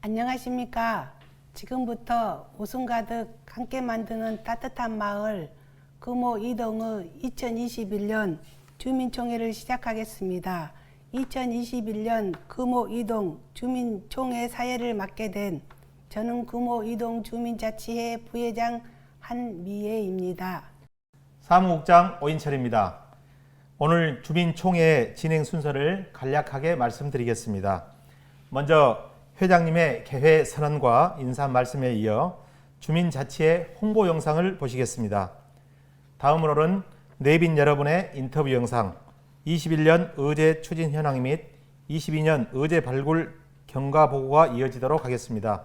안녕하십니까. 지금부터 웃음 가득 함께 만드는 따뜻한 마을 금호 이동의 2021년 주민총회를 시작하겠습니다. 2021년 금호 이동 주민총회 사회를 맡게 된 저는 금호 이동 주민자치회 부회장 한미애입니다. 사무국장 오인철입니다. 오늘 주민총회 진행 순서를 간략하게 말씀드리겠습니다. 먼저 회장님의 개회 선언과 인사 말씀에 이어 주민자치회 홍보 영상을 보시겠습니다. 다음으로는 내빈 여러분의 인터뷰 영상, 21년 의제 추진 현황 및 22년 의제 발굴 경과 보고가 이어지도록 하겠습니다.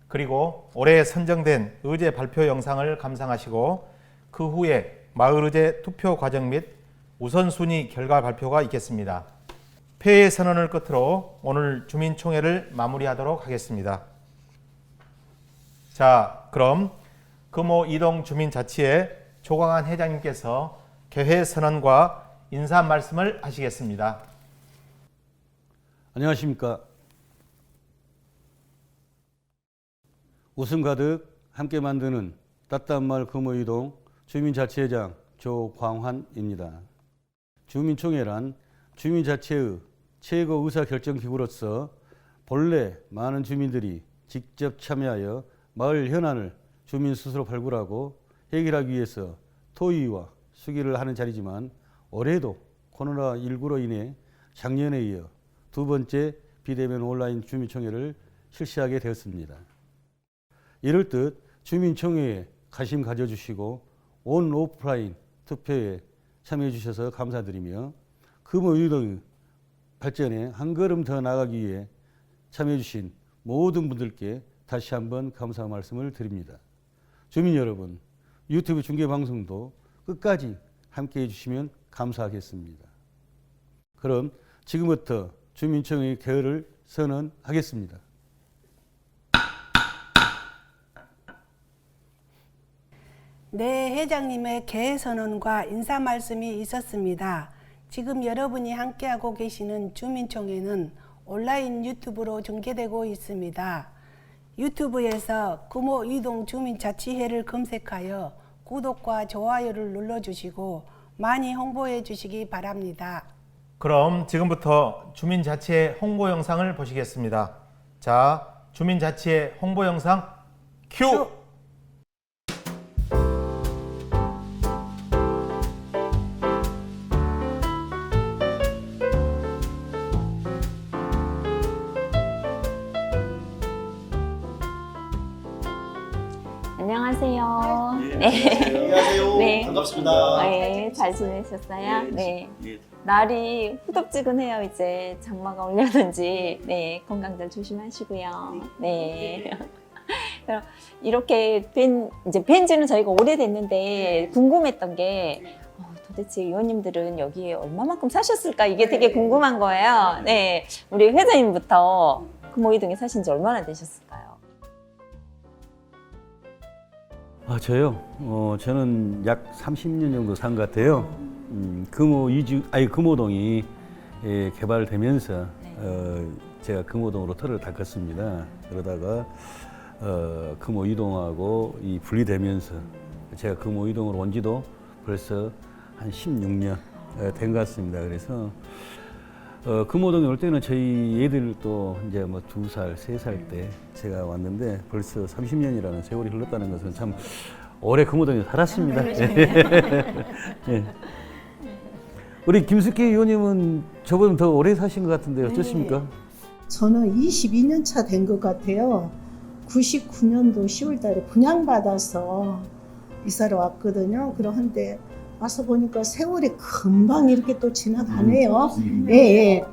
그리고 올해 선정된 의제 발표 영상을 감상하시고 그 후에 마을 의제 투표 과정 및 우선순위 결과 발표가 있겠습니다. 폐회 선언을 끝으로 오늘 주민총회를 마무리하도록 하겠습니다. 자, 그럼 금호 이동 주민자치회 조광한 회장님께서 개회 선언과 인사 말씀을 하시겠습니다. 안녕하십니까. 웃음 가득 함께 만드는 따뜻한 마을 금호 이동 주민자치회장 조광환입니다. 주민총회란 주민자치의 최고 의사결정기구로서 본래 많은 주민들이 직접 참여하여 마을 현안을 주민 스스로 발굴하고 해결하기 위해서 토의와 수기를 하는 자리지만 올해도 코로나19로 인해 작년에 이어 두 번째 비대면 온라인 주민총회를 실시하게 되었습니다. 이럴 듯 주민총회에 관심 가져주시고 온 오프라인 투표에 참여해 주셔서 감사드리며 금호 이동 발전에 한 걸음 더 나아가기 위해 참여해 주신 모든 분들께 다시 한번 감사 말씀을 드립니다. 주민 여러분, 유튜브 중계방송도 끝까지 함께해 주시면 감사하겠습니다. 그럼 지금부터 주민총회 개회를 선언하겠습니다. 네, 회장님의 개회 선언과 인사 말씀이 있었습니다. 지금 여러분이 함께하고 계시는 주민총회는 온라인 유튜브로 전개되고 있습니다. 유튜브에서 금호 이동 주민자치회를 검색하여 구독과 좋아요를 눌러주시고 많이 홍보해 주시기 바랍니다. 그럼 지금부터 주민자치회 홍보 영상을 보시겠습니다. 자, 주민자치회 홍보 영상 큐! 안녕하세요. 안녕하세요. 네. 반갑습니다. 네, 잘 지내셨어요? 네. 네. 날이 후덥지근해요. 이제 장마가 오려는지. 네, 건강 잘 조심하시고요. 네. 그럼 이렇게 뵌 지는 저희가 오래됐는데 궁금했던 게 도대체 의원님들은 여기에 얼마만큼 사셨을까? 이게 되게 궁금한 거예요. 네, 우리 회장님부터 금호이동에 사신 지 얼마나 되셨을까요? 저요? 저는 약 30년 정도 산 것 같아요. 금호동이 개발되면서 제가 금호동으로 터를 닦았습니다. 그러다가 금호 이동하고 분리되면서 제가 금호 이동으로 온 지도 벌써 한 16년 된 것 같습니다. 그래서 금호동에 올 때는 저희 애들도 이제 뭐 2살, 3살 때 제가 왔는데 벌써 30년이라는 세월이 흘렀다는 것은 참 오래 금호동에 살았습니다. 네. 우리 김숙희 의원님은 저보다 더 오래 사신 것 같은데 어쩌십니까? 저는 22년 차 된 것 같아요. 99년도 10월 달에 분양받아서 이사를 왔거든요. 그런데 와서 보니까 세월이 금방 이렇게 또 지나가네요. 예.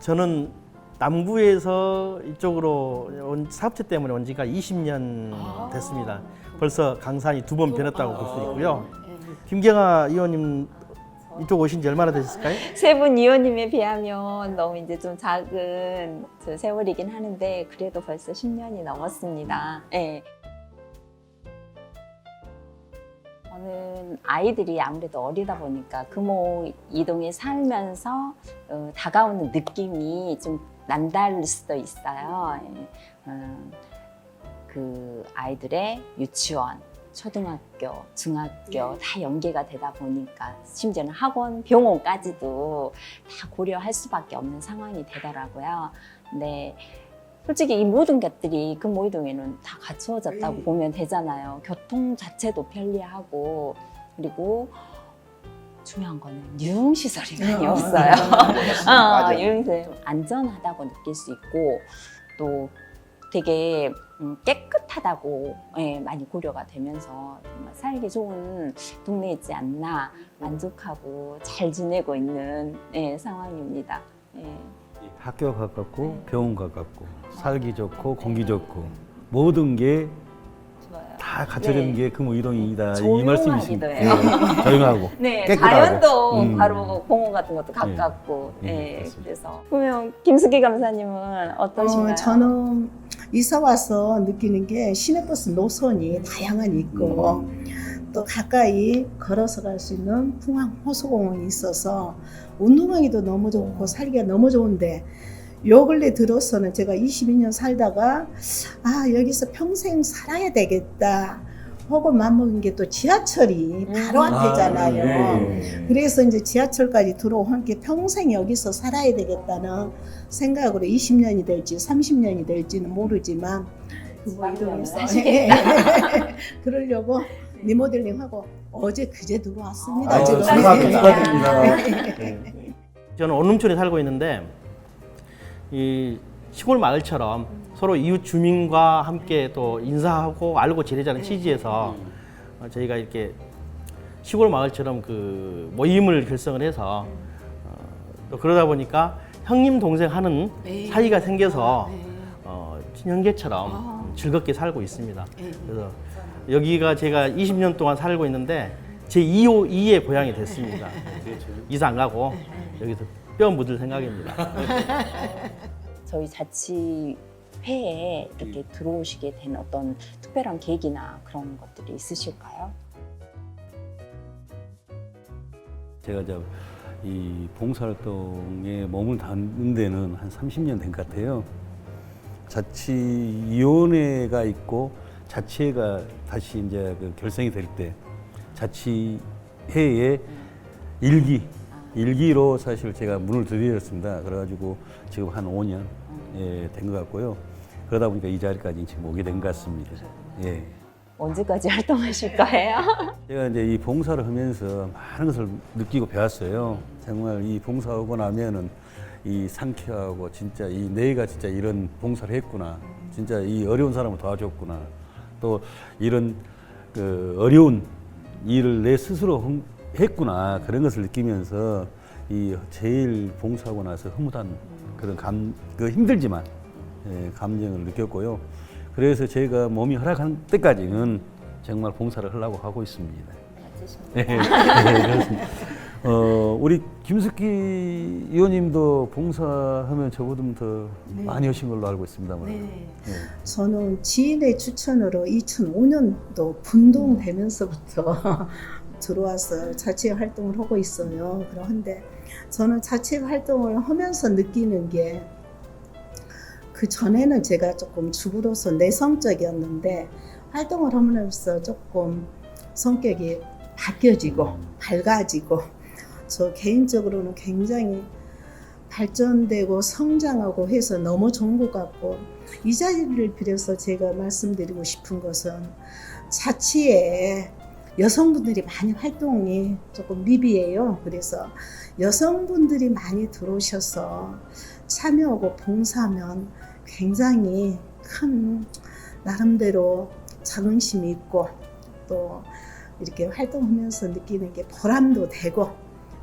저는 남구에서 이쪽으로 사업체 때문에 온 지가 20년 됐습니다. 벌써 강산이 2번 변했다고 볼 수 있고요. 김경아 의원님 이쪽 오신 지 얼마나 되셨을까요? 세 분 의원님에 비하면 너무 이제 좀 작은 세월이긴 하는데 그래도 벌써 10년이 넘었습니다. 네. 저는 아이들이 아무래도 어리다 보니까 금호 이동에 살면서 다가오는 느낌이 좀 남다를 수도 있어요. 예. 그 아이들의 유치원, 초등학교, 중학교 다 연계가 되다 보니까 심지어는 학원, 병원까지도 다 고려할 수밖에 없는 상황이 되더라고요. 근데 솔직히 이 모든 것들이 금호이동에는 다 갖추어졌다고 보면 되잖아요. 교통 자체도 편리하고 그리고 중요한 거는 유흥시설이 많이 없어요. 유흥시설 안전하다고 느낄 수 있고 또 되게 깨끗하다고 많이 고려가 되면서 정말 살기 좋은 동네이지 않나 만족하고 잘 지내고 있는 상황입니다. 학교 가깝고 병원 가깝고 살기 좋고 공기 좋고 모든 게 다 갖춰진 게 금호이동이다 이 말씀이십니다. 해요. 조용하고 네, 깨끗하고. 자연도 바로 공원 같은 것도 가깝고. 그래서 그러면 김숙희 감사님은 어떠신가요? 저는 이사 와서 느끼는 게 시내버스 노선이 다양한 있고 또 가까이 걸어서 갈 수 있는 풍암 호수공원이 있어서 운동하기도 너무 좋고 살기가 너무 좋은데 요 근래 들어서는 제가 22년 살다가 여기서 평생 살아야 되겠다 혹은 맘먹은 게 또 지하철이 바로 앞이잖아요. 그래서 이제 지하철까지 들어온 게 평생 여기서 살아야 되겠다는 생각으로 20년이 될지 30년이 될지는 모르지만 그거 이동해서 그러려고 리모델링하고 어제 그제 들어왔습니다. 지금. 축하드립니다. 저는 원룸촌에 살고 있는데 이 시골 마을처럼 서로 이웃 주민과 함께 또 인사하고 알고 지내자는 취지에서 저희가 이렇게 시골 마을처럼 그 모임을 결성을 해서 또 그러다 보니까 형님 동생 하는 사이가 생겨서 친형제처럼 즐겁게 살고 있습니다. 그래서 여기가 제가 20년 동안 살고 있는데 제 2의 고향이 됐습니다. 이사 안 가고 여기서 뼈 묻을 생각입니다. 저희 자치회에 이렇게 들어오시게 된 어떤 특별한 계기나 그런 것들이 있으실까요? 제가 이 봉사활동에 몸을 담는 데는 한 30년 된 것 같아요. 자치위원회가 있고 자치회가 다시 이제 그 결성이 될 때 자치회의 일기로 사실 제가 문을 들이었습니다. 그래가지고 지금 한 5년 된 것 같고요. 그러다 보니까 이 자리까지 지금 오게 된 것 같습니다. 예. 언제까지 활동하실 거예요? 제가 이제 이 봉사를 하면서 많은 것을 느끼고 배웠어요. 정말 이 봉사하고 나면은 이 상쾌하고 진짜 이 내가 진짜 이런 봉사를 했구나. 진짜 이 어려운 사람을 도와줬구나. 또 이런 그 어려운 일을 내 스스로 했구나. 그런 것을 느끼면서 이 제일 봉사하고 나서 흐뭇한 그런 힘들지만 감정을 느꼈고요. 그래서 제가 몸이 허락한 때까지는 정말 봉사를 하려고 하고 있습니다. 네, 그렇습니다. 우리 김숙희 의원님도 봉사하면 저보다 더 많이 하신 걸로 알고 있습니다만. 저는 지인의 추천으로 2005년도 분동되면서부터 들어와서 자체 활동을 하고 있어요. 그런데 저는 자체 활동을 하면서 느끼는 게 그 전에는 제가 조금 주부로서 내성적이었는데 활동을 하면서 조금 성격이 바뀌어지고 밝아지고 저 개인적으로는 굉장히 발전되고 성장하고 해서 너무 좋은 것 같고 이 자리를 빌어서 제가 말씀드리고 싶은 것은 자치에 여성분들이 많이 활동이 조금 미비해요. 그래서 여성분들이 많이 들어오셔서 참여하고 봉사하면 굉장히 큰 나름대로 자긍심이 있고 또 이렇게 활동하면서 느끼는 게 보람도 되고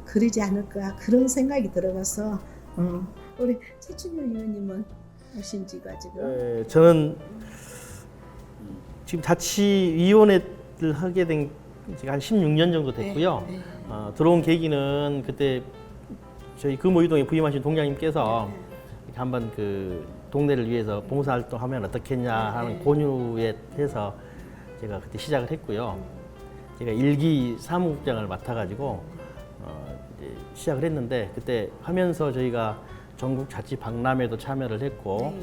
그러지 않을까 그런 생각이 들어가서 우리 최춘열 의원님은 오신 지가 지금 저는 지금 자치위원회를 하게 된 지금 한 16년 정도 됐고요. 들어온 계기는 그때 저희 금호이동에 부임하신 동장님께서 이렇게 한번 그 동네를 위해서 봉사활동하면 어떻겠냐 하는 권유에 해서 제가 그때 시작을 했고요. 제가 일기 사무국장을 맡아가지고 이제 시작을 했는데 그때 하면서 저희가 전국 자치 박람회도 참여를 했고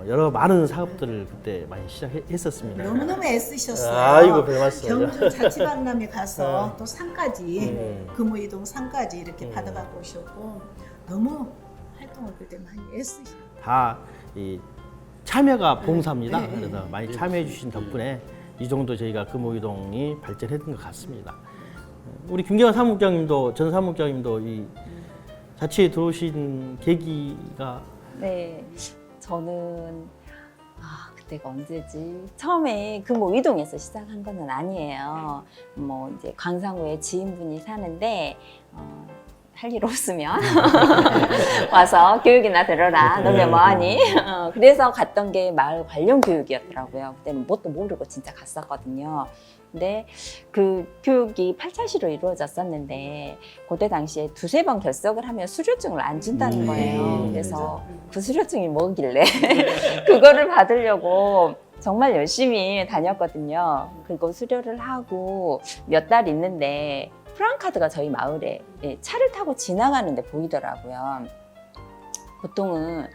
여러 많은 사업들을 그때 많이 시작했었습니다. 너무너무 애쓰셨어요. 아이고, 별 말씀. 경주 자치박람회 가서 또 상까지 금호이동 상까지 이렇게 받아가고 오셨고 너무 활동을 그때 많이 애쓰셨어요. 다 이 참여가 봉사입니다. 그래서 많이 참여해 주신 덕분에 이 정도 저희가 금호이동이 발전했던 것 같습니다. 우리 김경환 사무국장님도 전 사무국장님도 이 자치에 들어오신 계기가 네, 저는 그때가 언제지? 처음에 금호 이동에서 시작한 건 아니에요. 뭐 이제 광산구에 지인분이 사는데 할 일 없으면 와서 교육이나 들어라. 너네 뭐하니? 그래서 갔던 게 마을 관련 교육이었더라고요. 그때는 뭣도 모르고 진짜 갔었거든요. 근데 그 교육이 8차시로 이루어졌었는데 그때 당시에 2-3번 결석을 하면 수료증을 안 준다는 거예요. 그래서 그 수료증이 뭐길래 그거를 받으려고 정말 열심히 다녔거든요. 그리고 수료를 하고 몇 달 있는데 프랑카드가 저희 마을에 차를 타고 지나가는데 보이더라고요. 보통은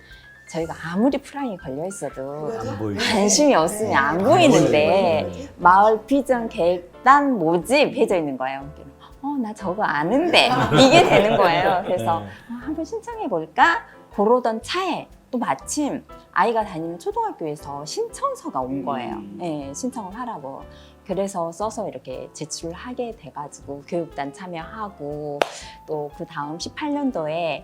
저희가 아무리 프랑이 걸려 있어도 안 보이죠. 관심이 없으면 안 보이는데 마을 비전 계획단 모집 해져 있는 거예요. 나 저거 아는데 이게 되는 거예요. 그래서 한번 신청해 볼까? 그러던 차에 또 마침 아이가 다니는 초등학교에서 신청서가 온 거예요. 네, 신청을 하라고. 그래서 써서 이렇게 제출을 하게 돼가지고 교육단 참여하고 또 그 다음 18년도에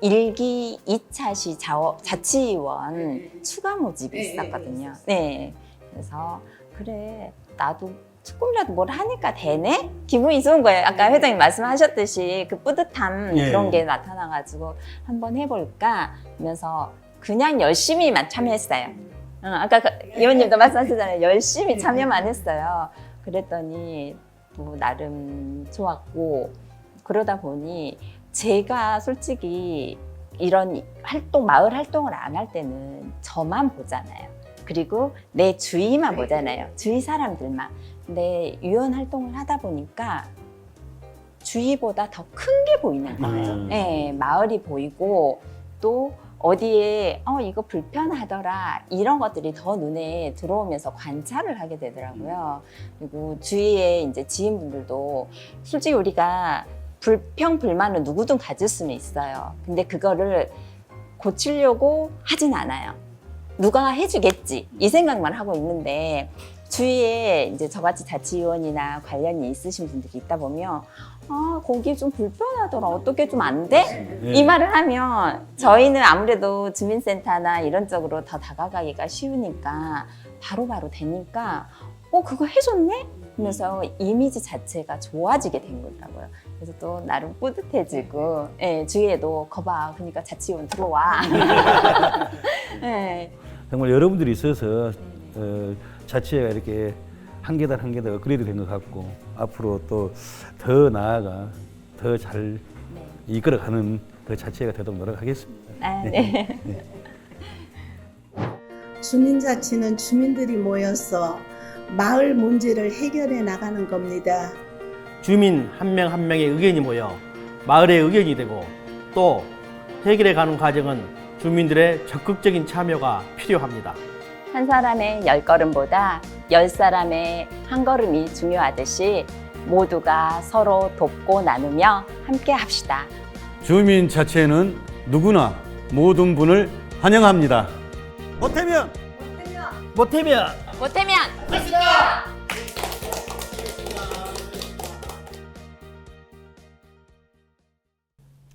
1기 2차시 자치위원 추가 모집이 있었거든요. 네. 그래서 그래 나도 조금이라도 뭘 하니까 되네? 기분이 좋은 거예요. 아까 회장님 말씀하셨듯이 그 뿌듯함 그런 게 나타나가지고 한번 해볼까 하면서 그냥 열심히만 참여했어요. 아까 의원님도 말씀하셨잖아요. 열심히 참여만 했어요. 그랬더니 또 나름 좋았고 그러다 보니 제가 솔직히 이런 마을 활동을 안 할 때는 저만 보잖아요. 그리고 내 주위만 보잖아요. 주위 사람들만. 근데 위원 활동을 하다 보니까 주위보다 더 큰 게 보이는 거예요. 네, 마을이 보이고 또 어디에 이거 불편하더라 이런 것들이 더 눈에 들어오면서 관찰을 하게 되더라고요. 그리고 주위에 이제 지인분들도 솔직히 우리가 불평 불만은 누구든 가질 수는 있어요. 근데 그거를 고치려고 하진 않아요. 누가 해주겠지 이 생각만 하고 있는데 주위에 이제 저같이 자치위원이나 관련이 있으신 분들이 있다 보면 거기 좀 불편하더라 어떻게 좀 안 돼? 이 말을 하면 저희는 아무래도 주민센터나 이런 쪽으로 더 다가가기가 쉬우니까 바로바로 되니까 그거 해줬네? 하면서 이미지 자체가 좋아지게 된 거더라고요. 그래서 또 나름 뿌듯해지고 주위에도 거봐 그러니까 자치위원 들어와. 네. 정말 여러분들이 있어서 자치회가 이렇게 한 계단 한 계단 업그레이드 된 것 같고 앞으로 또 더 나아가 더 잘 이끌어가는 그 자치회가 되도록 노력하겠습니다. 네. 주민자치는 주민들이 모여서 마을 문제를 해결해 나가는 겁니다. 주민 한 명 한 명의 의견이 모여 마을의 의견이 되고 또 해결해 가는 과정은 주민들의 적극적인 참여가 필요합니다. 한 사람의 10걸음보다 10사람의 한 걸음이 중요하듯이 모두가 서로 돕고 나누며 함께 합시다. 주민 자치회는 누구나 모든 분을 환영합니다. 못하면 못하면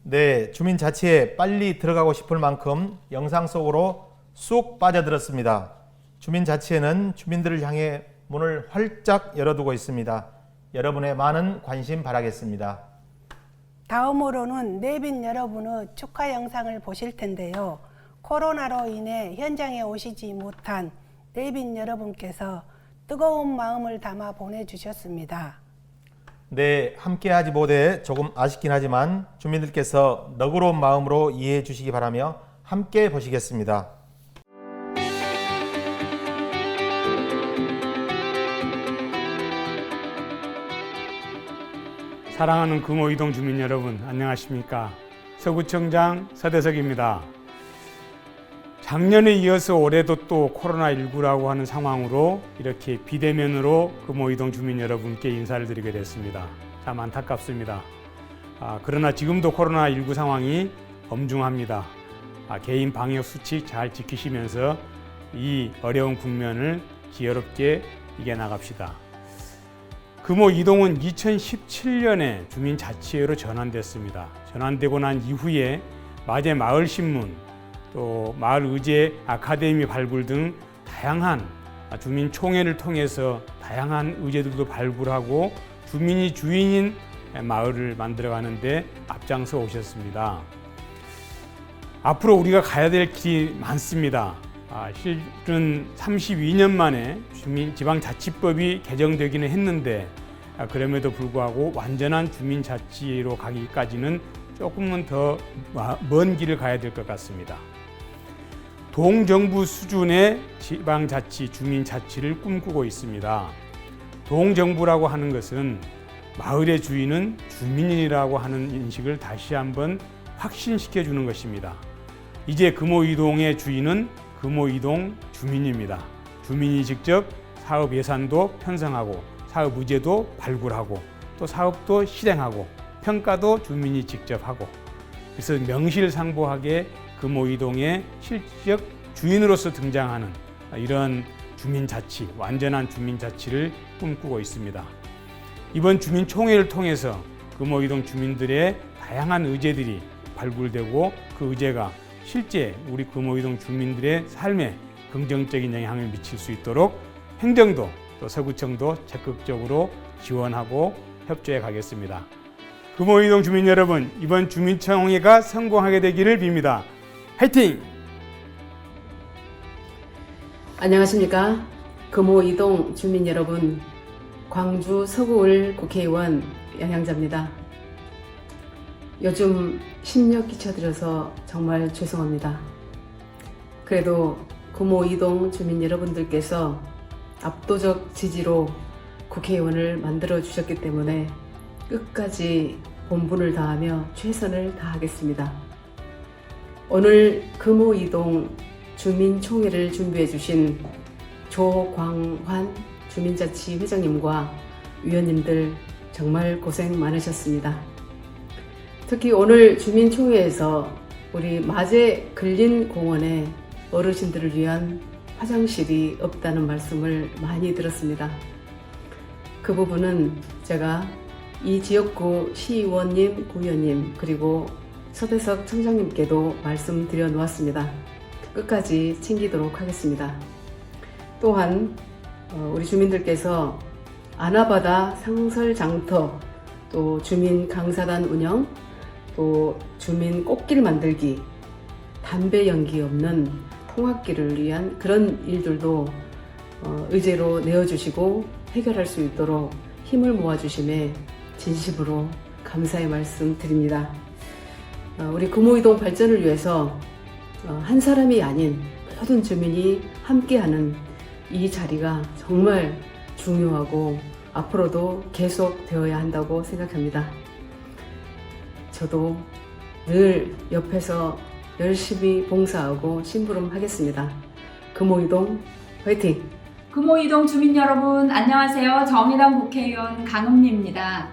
네, 주민자치에 빨리 들어가고 싶을 만큼 영상 속으로 쑥 빠져들었습니다. 주민자치회는 주민들을 향해 문을 활짝 열어두고 있습니다. 여러분의 많은 관심 바라겠습니다. 다음으로는 내빈 여러분의 축하 영상을 보실 텐데요. 코로나로 인해 현장에 오시지 못한 내빈 여러분께서 뜨거운 마음을 담아 보내주셨습니다. 네, 함께하지 못해 조금 아쉽긴 하지만 주민들께서 너그러운 마음으로 이해해 주시기 바라며 함께 보시겠습니다. 사랑하는 금호이동 주민 여러분, 안녕하십니까? 서구청장 서대석입니다. 작년에 이어서 올해도 또 코로나19라고 하는 상황으로 이렇게 비대면으로 금호이동 주민 여러분께 인사를 드리게 됐습니다. 참 안타깝습니다. 그러나 지금도 코로나19 상황이 엄중합니다. 개인 방역 수칙 잘 지키시면서 이 어려운 국면을 지혜롭게 이겨나갑시다. 금호이동은 2017년에 주민자치회로 전환됐습니다. 전환되고 난 이후에 마제 마을신문, 또 마을의제 아카데미 발굴 등 다양한 주민총회를 통해서 다양한 의제들도 발굴하고 주민이 주인인 마을을 만들어가는데 앞장서 오셨습니다. 앞으로 우리가 가야 될 길이 많습니다. 실은 32년 만에 지방자치법이 개정되기는 했는데 그럼에도 불구하고 완전한 주민자치로 가기까지는 조금은 더 먼 길을 가야 될 것 같습니다. 동정부 수준의 지방자치, 주민자치를 꿈꾸고 있습니다. 동정부라고 하는 것은 마을의 주인은 주민이라고 하는 인식을 다시 한번 확신시켜 주는 것입니다. 이제 금호이동의 주인은 금호이동 주민입니다. 주민이 직접 사업 예산도 편성하고 사업 의제도 발굴하고 또 사업도 실행하고 평가도 주민이 직접 하고, 그래서 명실상부하게 금호이동의 실질적 주인으로서 등장하는 이런 주민자치, 완전한 주민자치를 꿈꾸고 있습니다. 이번 주민총회를 통해서 금호이동 주민들의 다양한 의제들이 발굴되고 그 의제가 실제 우리 금호이동 주민들의 삶에 긍정적인 영향을 미칠 수 있도록 행정도 또 서구청도 적극적으로 지원하고 협조해 가겠습니다. 금호이동 주민 여러분, 이번 주민총회가 성공하게 되기를 빕니다. 화이팅! 안녕하십니까. 금호이동 주민 여러분, 광주 서구을 국회의원 연향자입니다. 요즘 심력 끼쳐드려서 정말 죄송합니다. 그래도 금호이동 주민 여러분들께서 압도적 지지로 국회의원을 만들어 주셨기 때문에 끝까지 본분을 다하며 최선을 다하겠습니다. 오늘 금호이동 주민총회를 준비해 주신 조광환 주민자치 회장님과 위원님들 정말 고생 많으셨습니다. 특히 오늘 주민총회에서 우리 마제 근린공원에 어르신들을 위한 화장실이 없다는 말씀을 많이 들었습니다. 그 부분은 제가 이 지역구 시의원님, 구의원님 그리고 서대석 청장님께도 말씀드려 놓았습니다. 끝까지 챙기도록 하겠습니다. 또한 우리 주민들께서 아나바다 상설장터, 또 주민 강사단 운영, 또 주민 꽃길 만들기, 담배 연기 없는 통학길을 위한 그런 일들도 의제로 내어주시고 해결할 수 있도록 힘을 모아주심에 진심으로 감사의 말씀 드립니다. 우리 금호이동 발전을 위해서 한 사람이 아닌 모든 주민이 함께하는 이 자리가 정말 중요하고 앞으로도 계속 되어야 한다고 생각합니다. 저도 늘 옆에서 열심히 봉사하고 심부름하겠습니다. 금호이동 화이팅! 금호이동 주민 여러분, 안녕하세요. 정의당 국회의원 강은미입니다.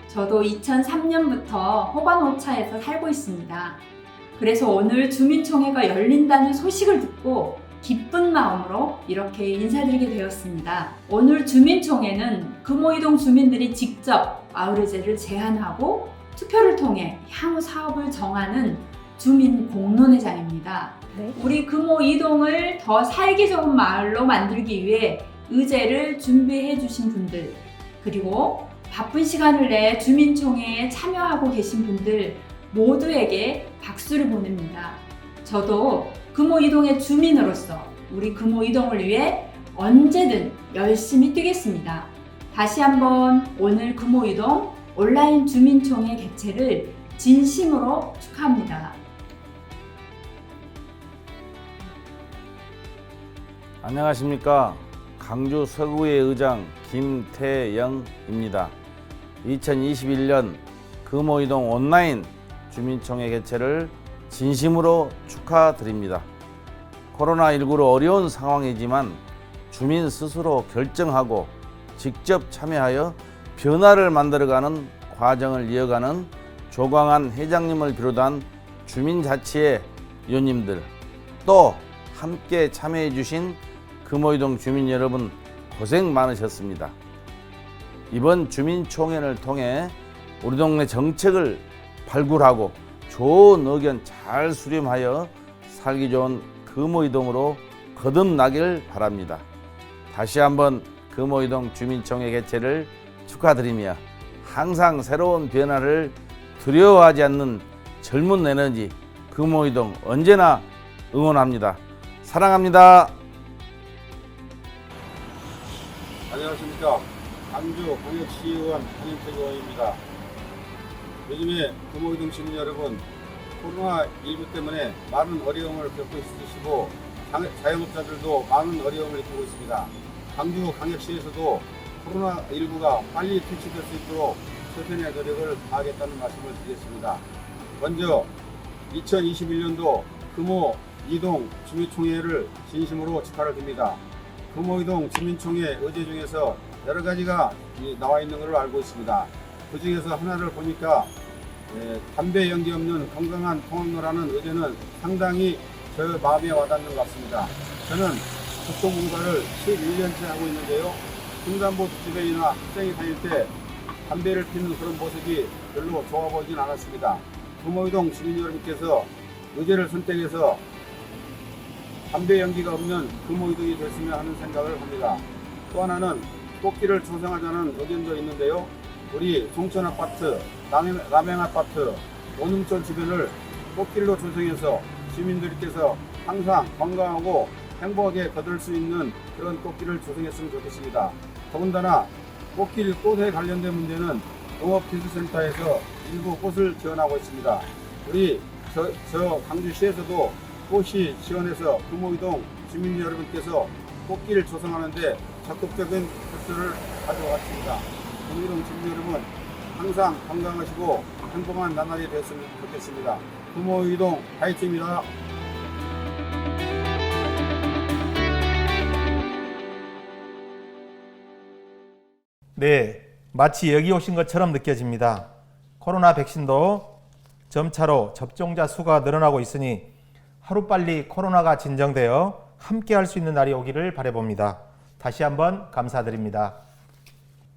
저도 2003년부터 호반오차에서 살고 있습니다. 그래서 오늘 주민총회가 열린다는 소식을 듣고 기쁜 마음으로 이렇게 인사드리게 되었습니다. 오늘 주민총회는 금호이동 주민들이 직접 마을의제를 제안하고 투표를 통해 향후 사업을 정하는 주민 공론회장입니다. 네. 우리 금호이동을 더 살기 좋은 마을로 만들기 위해 의제를 준비해 주신 분들, 그리고 바쁜 시간을 내 주민총회에 참여하고 계신 분들 모두에게 박수를 보냅니다. 저도 금호이동의 주민으로서 우리 금호이동을 위해 언제든 열심히 뛰겠습니다. 다시 한번 오늘 금호이동 온라인 주민총회 개최를 진심으로 축하합니다. 안녕하십니까. 강주 서구의 의장 김태영입니다. 2021년 금호이동 온라인 주민총회 개최를 진심으로 축하드립니다. 코로나19로 어려운 상황이지만 주민 스스로 결정하고 직접 참여하여 변화를 만들어가는 과정을 이어가는 조광한 회장님을 비롯한 주민자치회 위원님들, 또 함께 참여해 주신 금호이동 주민 여러분 고생 많으셨습니다. 이번 주민총회를 통해 우리 동네 정책을 발굴하고 좋은 의견 잘 수렴하여 살기 좋은 금호이동으로 거듭나길 바랍니다. 다시 한번 금호이동 주민총회 개최를 축하드리며 항상 새로운 변화를 두려워하지 않는 젊은 에너지 금호이동 언제나 응원합니다. 사랑합니다. 안녕하십니까. 광주광역시의원 한영택 의원입니다. 요즘에 금호이동 시민 여러분, 코로나19 때문에 많은 어려움을 겪고 있으시고 자영업자들도 많은 어려움을 겪고 있습니다. 광주광역시에서도 코로나19가 빨리 퇴치될 수 있도록 최선의 노력을 다하겠다는 말씀을 드리겠습니다. 먼저 2021년도 금호이동 주민총회를 진심으로 축하를 드립니다. 금호이동 주민총회 의제 중에서 여러 가지가 나와 있는 것으로 알고 있습니다. 그 중에서 하나를 보니까 담배 연기 없는 건강한 통학로라는 의제는 상당히 저 마음에 와닿는 것 같습니다. 저는 국토공사를 11년째 하고 있는데요. 횡단보 주변이나 학생이 다닐 때 담배를 피는 그런 모습이 별로 좋아 보이진 않았습니다. 금호이동 주민 여러분께서 의제를 선택해서 담배 연기가 없는 금호이동이 됐으면 하는 생각을 합니다. 또 하나는 꽃길을 조성하자는 의견도 있는데요. 우리 송천아파트, 남행아파트, 오능천 주변을 꽃길로 조성해서 주민들께서 항상 건강하고 행복하게 거둘 수 있는 그런 꽃길을 조성했으면 좋겠습니다. 더군다나 꽃에 관련된 문제는 농업기술센터에서 일부 꽃을 지원하고 있습니다. 우리 저 광주시에서도 꽃이 지원해서 금호이동 주민 여러분께서 꽃길을 조성하는데 적극적인 협조를 가져왔습니다. 금호이동 주민 여러분 항상 건강하시고 행복한 나날이 되었으면 좋겠습니다. 금호이동 화이팅입니다. 네, 마치 여기 오신 것처럼 느껴집니다. 코로나 백신도 점차로 접종자 수가 늘어나고 있으니 하루빨리 코로나가 진정되어 함께할 수 있는 날이 오기를 바라봅니다. 다시 한번 감사드립니다.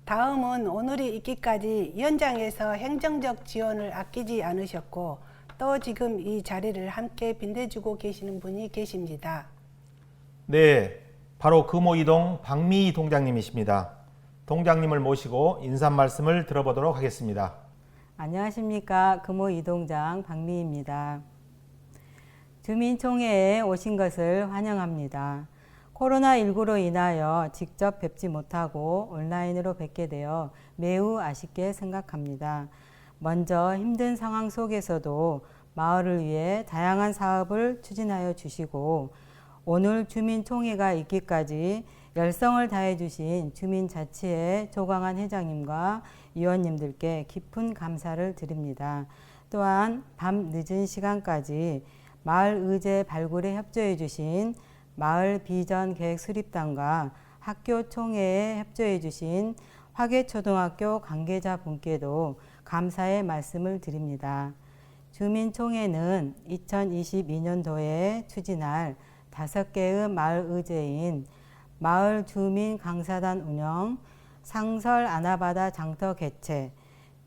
다음은 오늘이 있기까지 현장에서 행정적 지원을 아끼지 않으셨고 또 지금 이 자리를 함께 빛내주고 계시는 분이 계십니다. 네, 바로 금호이동 박미희 동장님이십니다. 동장님을 모시고 인사 말씀을 들어보도록 하겠습니다. 안녕하십니까. 금호이동장 박미희입니다. 주민총회에 오신 것을 환영합니다. 코로나19로 인하여 직접 뵙지 못하고 온라인으로 뵙게 되어 매우 아쉽게 생각합니다. 먼저 힘든 상황 속에서도 마을을 위해 다양한 사업을 추진하여 주시고 오늘 주민총회가 있기까지 열성을 다해 주신 주민자치회 조광한 회장님과 위원님들께 깊은 감사를 드립니다. 또한 밤 늦은 시간까지 마을 의제 발굴에 협조해 주신 마을 비전 계획 수립단과 학교 총회에 협조해 주신 화계초등학교 관계자분께도 감사의 말씀을 드립니다. 주민총회는 2022년도에 추진할 5개의 마을 의제인 마을 주민 강사단 운영, 상설 아나바다 장터 개최,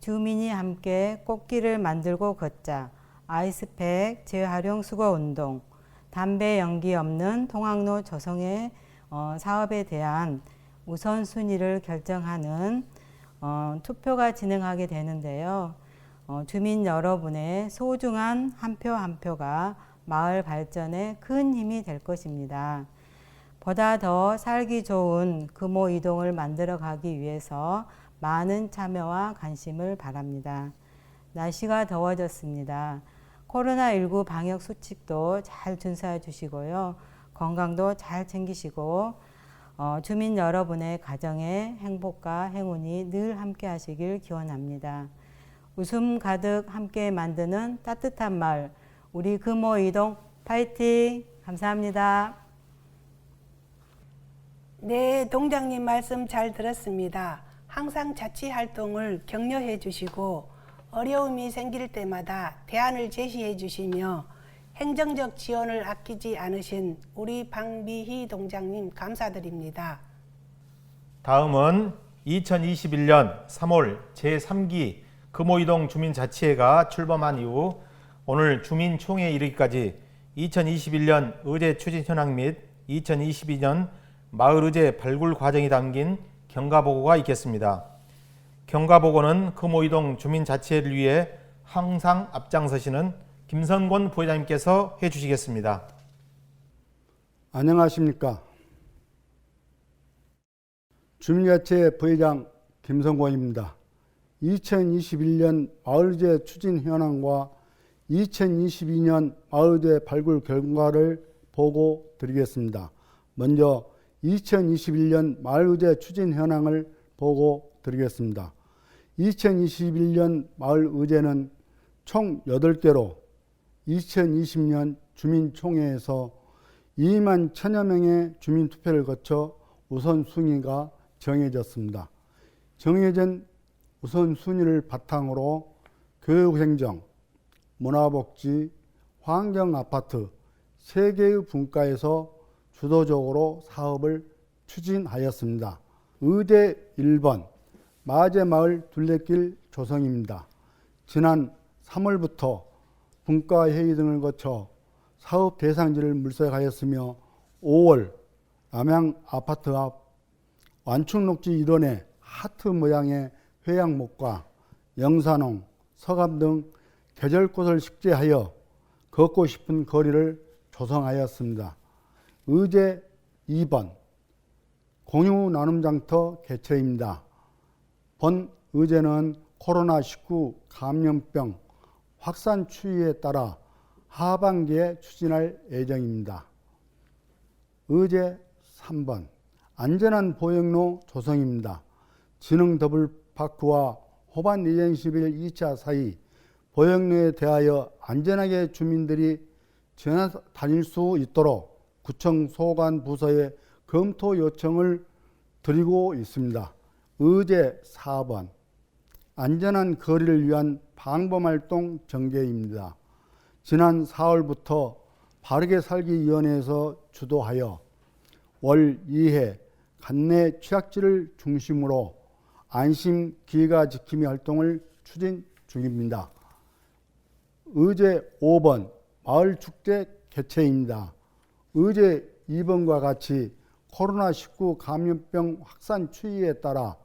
주민이 함께 꽃길을 만들고 걷자, 아이스팩 재활용 수거 운동, 담배 연기 없는 통학로 조성의 사업에 대한 우선순위를 결정하는 투표가 진행하게 되는데요. 주민 여러분의 소중한 한 표 한 표가 마을 발전에 큰 힘이 될 것입니다. 보다 더 살기 좋은 금호이동을 만들어 가기 위해서 많은 참여와 관심을 바랍니다. 날씨가 더워졌습니다. 코로나19 방역 수칙도 잘 준수해 주시고요. 건강도 잘 챙기시고 주민 여러분의 가정의 행복과 행운이 늘 함께 하시길 기원합니다. 웃음 가득 함께 만드는 따뜻한 마을, 우리 금호 이동 파이팅! 감사합니다. 네, 동장님 말씀 잘 들었습니다. 항상 자치 활동을 격려해 주시고 어려움이 생길 때마다 대안을 제시해 주시며 행정적 지원을 아끼지 않으신 우리 방비희 동장님 감사드립니다. 다음은 2021년 3월 제3기 금호이동 주민자치회가 출범한 이후 오늘 주민총회에 이르기까지 2021년 의제 추진 현황 및 2022년 마을 의제 발굴 과정이 담긴 경과보고가 있겠습니다. 경과보고는 금호이동 주민자치회를 위해 항상 앞장서시는 김선권 부회장님께서 해주시겠습니다. 안녕하십니까. 주민자치회 부회장 김선권입니다. 2021년 마을의제 추진 현황과 2022년 마을의제 발굴 결과를 보고 드리겠습니다. 먼저 2021년 마을의제 추진 현황을 보고 드리겠습니다. 2021년 마을의제는 총 8개로 2020년 주민총회에서 2만 1000여 명의 주민투표를 거쳐 우선순위가 정해졌습니다. 정해진 우선순위를 바탕으로 교육행정, 문화복지, 환경아파트 3개의 분과에서 주도적으로 사업을 추진하였습니다. 의제 1번 마제마을 둘레길 조성입니다. 지난 3월부터 분과회의 등을 거쳐 사업 대상지를 물색하였으며 5월 남양 아파트 앞 완충녹지 일원의 하트 모양의 회양목과 영산홍, 서감 등 계절꽃을 식재하여 걷고 싶은 거리를 조성하였습니다. 의제 2번 공유 나눔장터 개최입니다. 본 의제는 코로나19 감염병 확산 추이에 따라 하반기에 추진할 예정입니다. 의제 3번 안전한 보행로 조성입니다. 진흥 더블파크와 호반 리젠시빌 2차 사이 보행로에 대하여 안전하게 주민들이 지나 다닐 수 있도록 구청 소관 부서에 검토 요청을 드리고 있습니다. 의제 4번 안전한 거리를 위한 방범활동 전개입니다. 지난 4월부터 바르게 살기위원회에서 주도하여 월 2회 관내 취약지를 중심으로 안심 기가 지킴이 활동을 추진 중입니다. 의제 5번 마을축제 개최입니다. 의제 2번과 같이 코로나19 감염병 확산 추이에 따라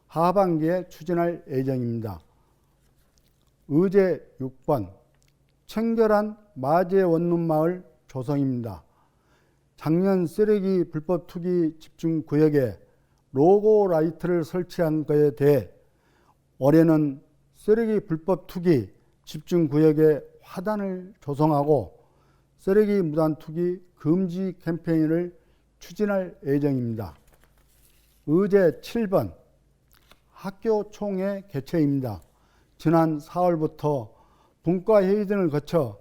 하반기에 추진할 예정입니다. 의제 6번 청결한 마제 원룸마을 조성입니다. 작년 쓰레기 불법 투기 집중 구역에 로고 라이트를 설치한 것에 대해 올해는 쓰레기 불법 투기 집중 구역에 화단을 조성하고 쓰레기 무단 투기 금지 캠페인을 추진할 예정입니다. 의제 7번 학교 총회 개최입니다. 지난 4월부터 분과회의 등을 거쳐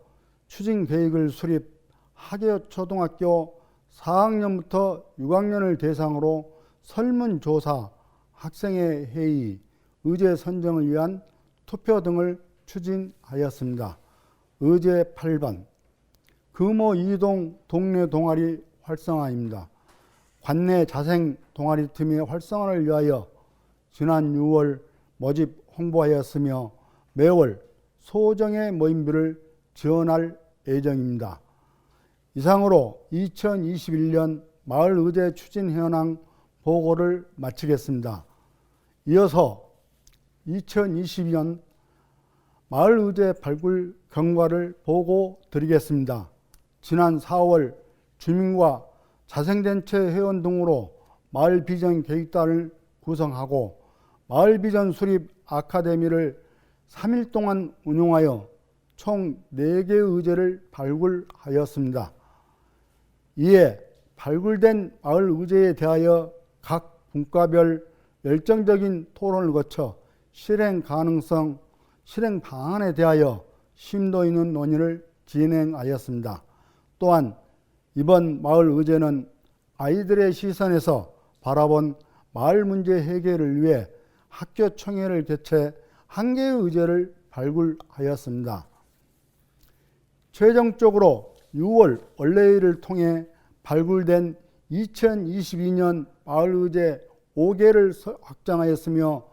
추진 계획을 수립 학교 초등학교 4학년부터 6학년을 대상으로 설문조사, 학생회 회의, 의제 선정을 위한 투표 등을 추진하였습니다. 의제 8번 금호 이동 동네 동아리 활성화입니다. 관내 자생 동아리 팀의 활성화를 위하여 지난 6월 모집 홍보하였으며 매월 소정의 모임비를 지원할 예정입니다. 이상으로 2021년 마을의제 추진 현황 보고를 마치겠습니다. 이어서 2022년 마을의제 발굴 경과를 보고 드리겠습니다. 지난 4월 주민과 자생단체 회원 등으로 마을비전 계획단을 구성하고 마을비전 수립 아카데미를 3일 동안 운영하여 총 4개의 의제를 발굴하였습니다. 이에 발굴된 마을 의제에 대하여 각 분과별 열정적인 토론을 거쳐 실행 가능성, 실행 방안에 대하여 심도 있는 논의를 진행하였습니다. 또한 이번 마을 의제는 아이들의 시선에서 바라본 마을 문제 해결을 위해 학교 총회를 개최 한 개의 의제를 발굴하였습니다. 최종적으로 6월 원래회를 통해 발굴된 2022년 마을의제 5개를 확장하였으며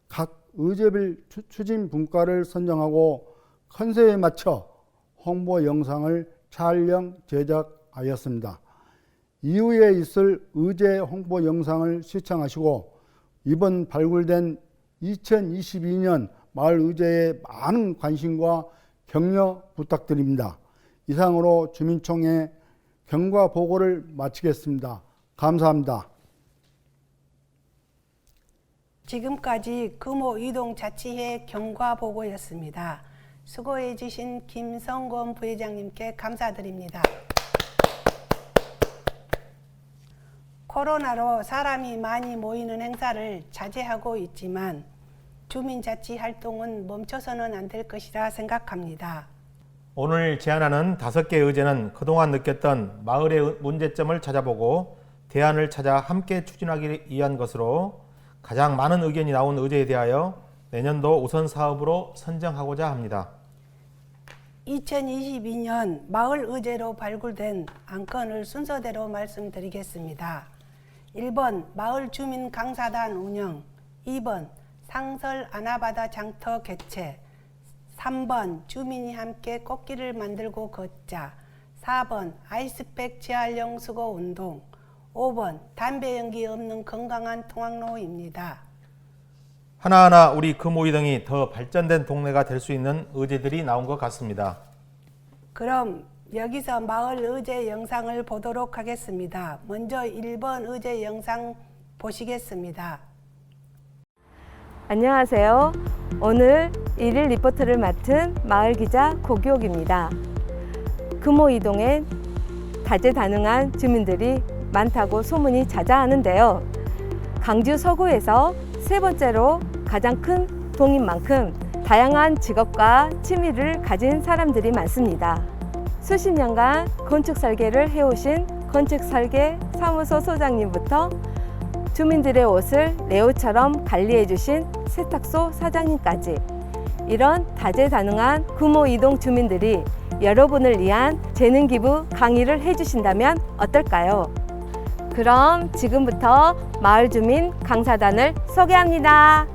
각 의제별 추진 분과를 선정하고 컨셉에 맞춰 홍보 영상을 촬영 제작하였습니다. 이후에 있을 의제 홍보 영상을 시청하시고 이번 발굴된 2022년 마을의제에 많은 관심과 격려 부탁드립니다. 이상으로 주민총회 경과 보고를 마치겠습니다. 감사합니다. 지금까지 금호 이동자치회 경과 보고였습니다. 수고해 주신 김성권 부회장님께 감사드립니다. 코로나로 사람이 많이 모이는 행사를 자제하고 있지만 주민자치 활동은 멈춰서는 안 될 것이라 생각합니다. 오늘 제안하는 5개 의제는 그동안 느꼈던 마을의 문제점을 찾아보고 대안을 찾아 함께 추진하기 위한 것으로 가장 많은 의견이 나온 의제에 대하여 내년도 우선 사업으로 선정하고자 합니다. 2022년 마을 의제로 발굴된 안건을 순서대로 말씀드리겠습니다. 1번 마을 주민 강사단 운영, 2번 상설 아나바다 장터 개최, 3번 주민이 함께 꽃길을 만들고 걷자, 4번 아이스팩 재활용 수거 운동, 5번 담배 연기 없는 건강한 통학로입니다. 하나하나 우리 금오이동이 더 발전된 동네가 될 수 있는 의제들이 나온 것 같습니다. 그럼 여기서 마을 의제 영상을 보도록 하겠습니다. 먼저 1번 의제 영상 보시겠습니다. 안녕하세요. 오늘 일일 리포트를 맡은 마을기자 고기옥입니다. 금오이동엔 다재다능한 주민들이 많다고 소문이 자자하는데요. 강주 서구에서 세 번째로 가장 큰 동인 만큼 다양한 직업과 취미를 가진 사람들이 많습니다. 수십 년간 건축 설계를 해오신 건축설계 사무소 소장님부터 주민들의 옷을 레오처럼 관리해 주신 세탁소 사장님까지 이런 다재다능한 금오이동 주민들이 여러분을 위한 재능 기부 강의를 해주신다면 어떨까요? 그럼 지금부터 마을 주민 강사단을 소개합니다.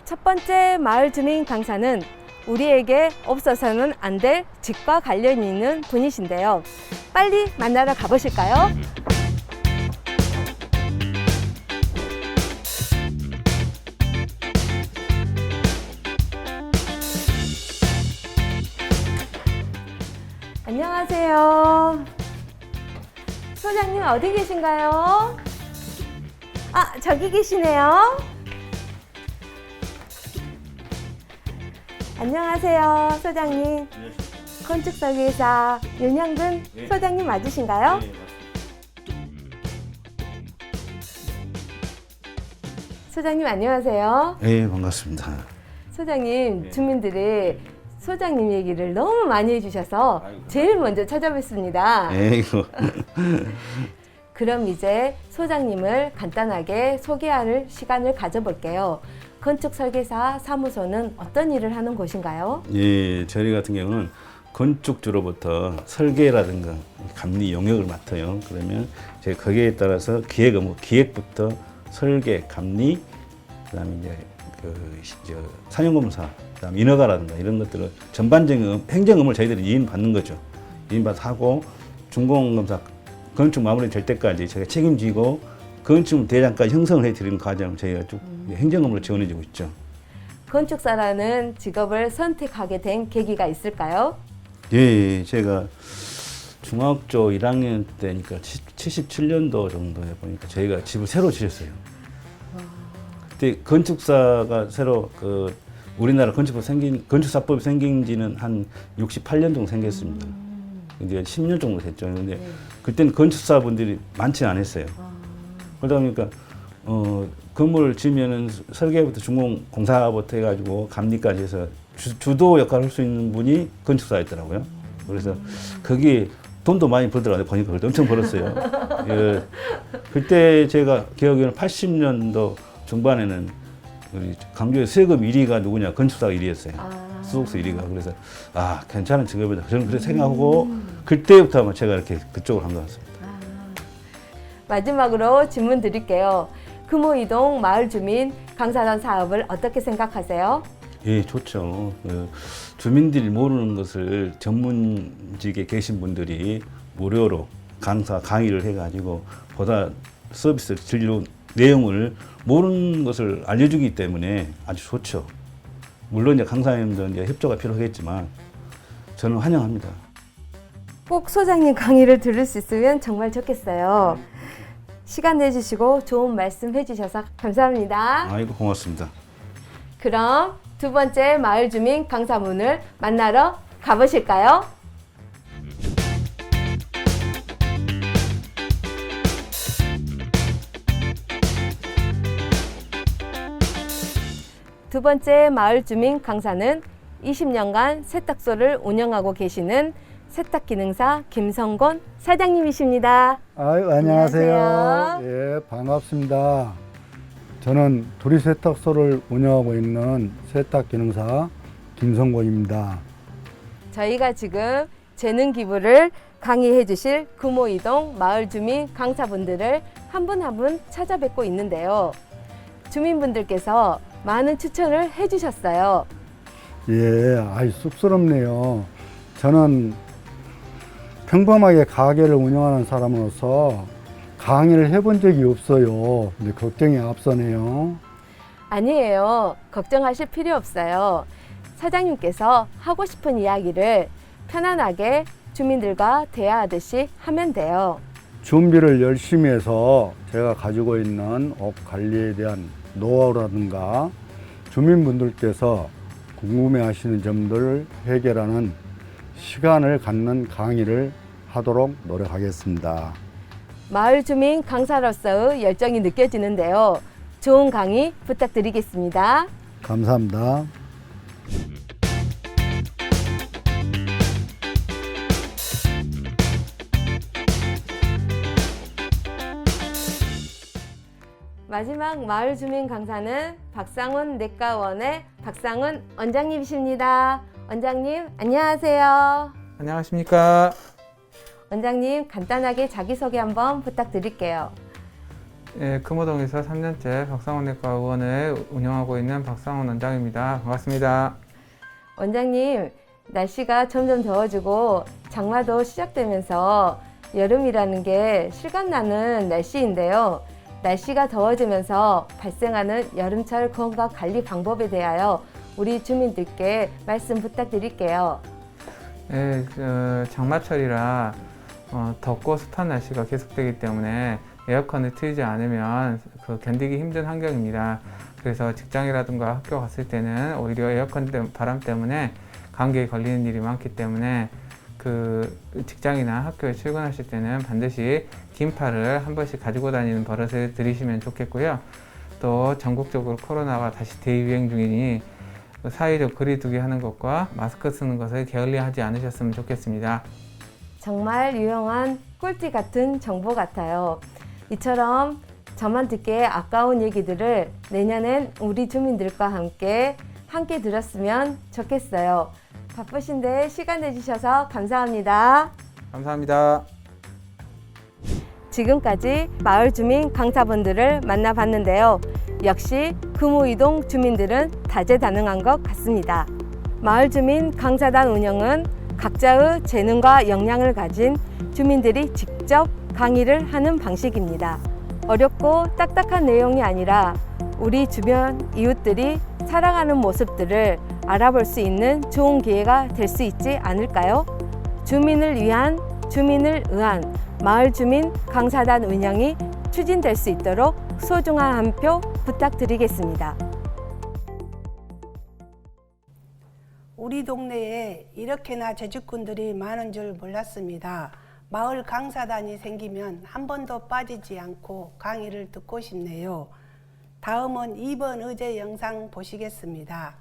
첫 번째 마을 주민 강사는 우리에게 없어서는 안 될 직과 관련 있는 분이신데요. 빨리 만나러 가보실까요? 안녕하세요. 소장님 어디 계신가요? 아, 저기 계시네요. 안녕하세요, 소장님. 건축설계사 윤향근 소장님 맞으신가요? 소장님 안녕하세요. 네, 반갑습니다. 소장님, 주민들이 소장님 얘기를 너무 많이 해주셔서 제일 먼저 찾아뵙습니다. 에이구. 그럼 이제 소장님을 간단하게 소개할 시간을 가져볼게요. 건축설계사 사무소는 어떤 일을 하는 곳인가요? 예, 저희 같은 경우는 건축주로부터 설계라든가 감리 용역을 맡아요. 그러면 이제 거기에 따라서 기획 업무, 기획부터 설계, 감리, 그다음에 이제 산용검사, 그다음 인허가라든가 이런 것들을 전반적인 행정 업무를 저희들이 이인받는 거죠. 이인받아 하고 준공검사 건축 마무리 될 때까지 제가 책임지고 건축 대장까지 형성을 해드리는 과정을 저희가 쭉 행정 업무를 지원해주고 있죠. 건축사라는 직업을 선택하게 된 계기가 있을까요? 예, 제가 중학교 1학년 때니까 77년도 정도에 보니까 저희가 집을 새로 지었어요. 그때 건축사가 새로 우리나라 건축사법이 생긴 지는 한 68년 정도 생겼습니다. 이제 10년 정도 됐죠. 근데 그때는 건축사분들이 많지 않았어요. 그러다 보니까 건물을 지으면은 설계부터 준공 공사부터 해가지고 감리까지 해서 주도 역할을 할 수 있는 분이 건축사였더라고요. 그래서 거기에 돈도 많이 벌더라고요. 보니까 그때 엄청 벌었어요. 예, 그때 제가 기억에는 80년도 중반에는 우리 강주의 세금 1위가 누구냐? 건축사가 1위였어요. 수속사 1위가. 그래서 괜찮은 직업이다. 저는 그렇게 생각하고 그때부터 아마 제가 이렇게 그쪽으로 한 것 같습니다. 마지막으로 질문 드릴게요. 금호이동 마을 주민 강사단 사업을 어떻게 생각하세요? 예, 좋죠. 주민들이 모르는 것을 전문직에 계신 분들이 무료로 강의를 해가지고 보다 서비스 진료 내용을 모르는 것을 알려주기 때문에 아주 좋죠. 물론 이제 강사님도 이제 협조가 필요하겠지만 저는 환영합니다. 꼭 소장님 강의를 들을 수 있으면 정말 좋겠어요. 시간 내주시고 좋은 말씀 해주셔서 감사합니다. 아이고 고맙습니다. 그럼 두 번째 마을 주민 강사분을 만나러 가보실까요? 두 번째 마을 주민 강사는 20년간 세탁소를 운영하고 계시는 세탁기능사 김성곤 사장님이십니다. 아유, 안녕하세요. 예, 반갑습니다. 저는 두리세탁소를 운영하고 있는 세탁기능사 김성곤입니다. 저희가 지금 재능 기부를 강의해 주실 금호이동 마을 주민 강사분들을 한 분 한 분 찾아뵙고 있는데요. 주민분들께서 많은 추천을 해주셨어요. 예, 아이 쑥스럽네요. 저는 평범하게 가게를 운영하는 사람으로서 강의를 해본 적이 없어요. 근데 걱정이 앞서네요. 아니에요. 걱정하실 필요 없어요. 사장님께서 하고 싶은 이야기를 편안하게 주민들과 대화하듯이 하면 돼요. 준비를 열심히 해서 제가 가지고 있는 옷 관리에 대한 노하우라든가 주민분들께서 궁금해하시는 점들을 해결하는 시간을 갖는 강의를 하도록 노력하겠습니다. 마을 주민 강사로서의 열정이 느껴지는데요. 좋은 강의 부탁드리겠습니다. 감사합니다. 마지막 마을 주민 강사는 박상훈 내과원의 박상훈 원장님이십니다. 원장님 안녕하세요. 안녕하십니까. 원장님 간단하게 자기소개 한번 부탁드릴게요. 예, 금호동에서 3년째 박상훈 내과 의원을 운영하고 있는 박상훈 원장입니다. 반갑습니다. 원장님 날씨가 점점 더워지고 장마도 시작되면서 여름이라는 게 실감나는 날씨인데요. 날씨가 더워지면서 발생하는 여름철 건강 관리 방법에 대하여 우리 주민들께 말씀 부탁드릴게요. 예, 장마철이라 덥고 습한 날씨가 계속되기 때문에 에어컨을 틀지 않으면 견디기 힘든 환경입니다. 그래서 직장이라든가 학교 갔을 때는 오히려 에어컨 바람 때문에 감기에 걸리는 일이 많기 때문에 직장이나 학교에 출근하실 때는 반드시 긴팔을 한 번씩 가지고 다니는 버릇을 들이시면 좋겠고요. 또 전국적으로 코로나가 다시 대유행 중이니 사회적 거리두기 하는 것과 마스크 쓰는 것을 게을리하지 않으셨으면 좋겠습니다. 정말 유용한 꿀팁 같은 정보 같아요. 이처럼 저만 듣기에 아까운 얘기들을 내년엔 우리 주민들과 함께 들었으면 좋겠어요. 바쁘신데 시간 내주셔서 감사합니다. 감사합니다. 지금까지 마을 주민 강사분들을 만나봤는데요. 역시 금호이동 주민들은 다재다능한 것 같습니다. 마을 주민 강사단 운영은 각자의 재능과 역량을 가진 주민들이 직접 강의를 하는 방식입니다. 어렵고 딱딱한 내용이 아니라 우리 주변 이웃들이 살아가는 모습들을 알아볼 수 있는 좋은 기회가 될 수 있지 않을까요? 주민을 위한, 주민을 의한 마을 주민 강사단 운영이 추진될 수 있도록 소중한 한 표 부탁드리겠습니다. 우리 동네에 이렇게나 재주꾼들이 많은 줄 몰랐습니다. 마을 강사단이 생기면 한 번도 빠지지 않고 강의를 듣고 싶네요. 다음은 2번 의제 영상 보시겠습니다.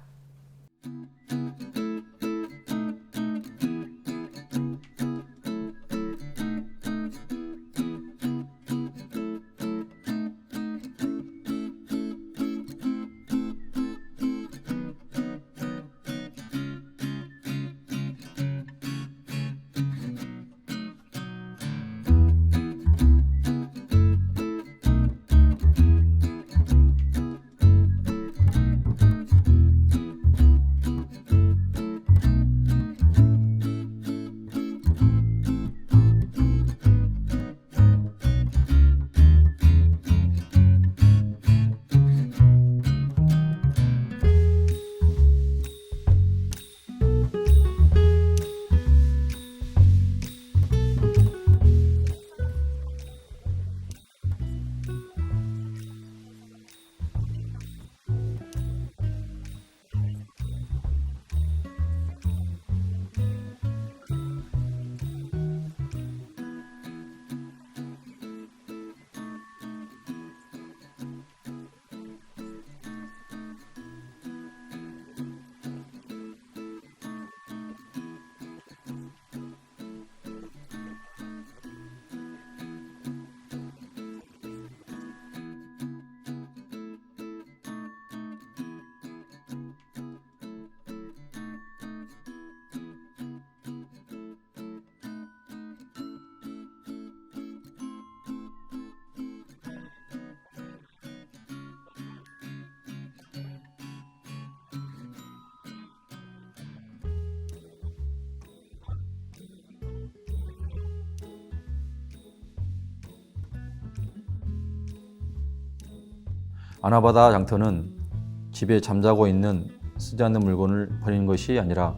아나바다 장터는 집에 잠자고 있는 쓰지 않는 물건을 버리는 것이 아니라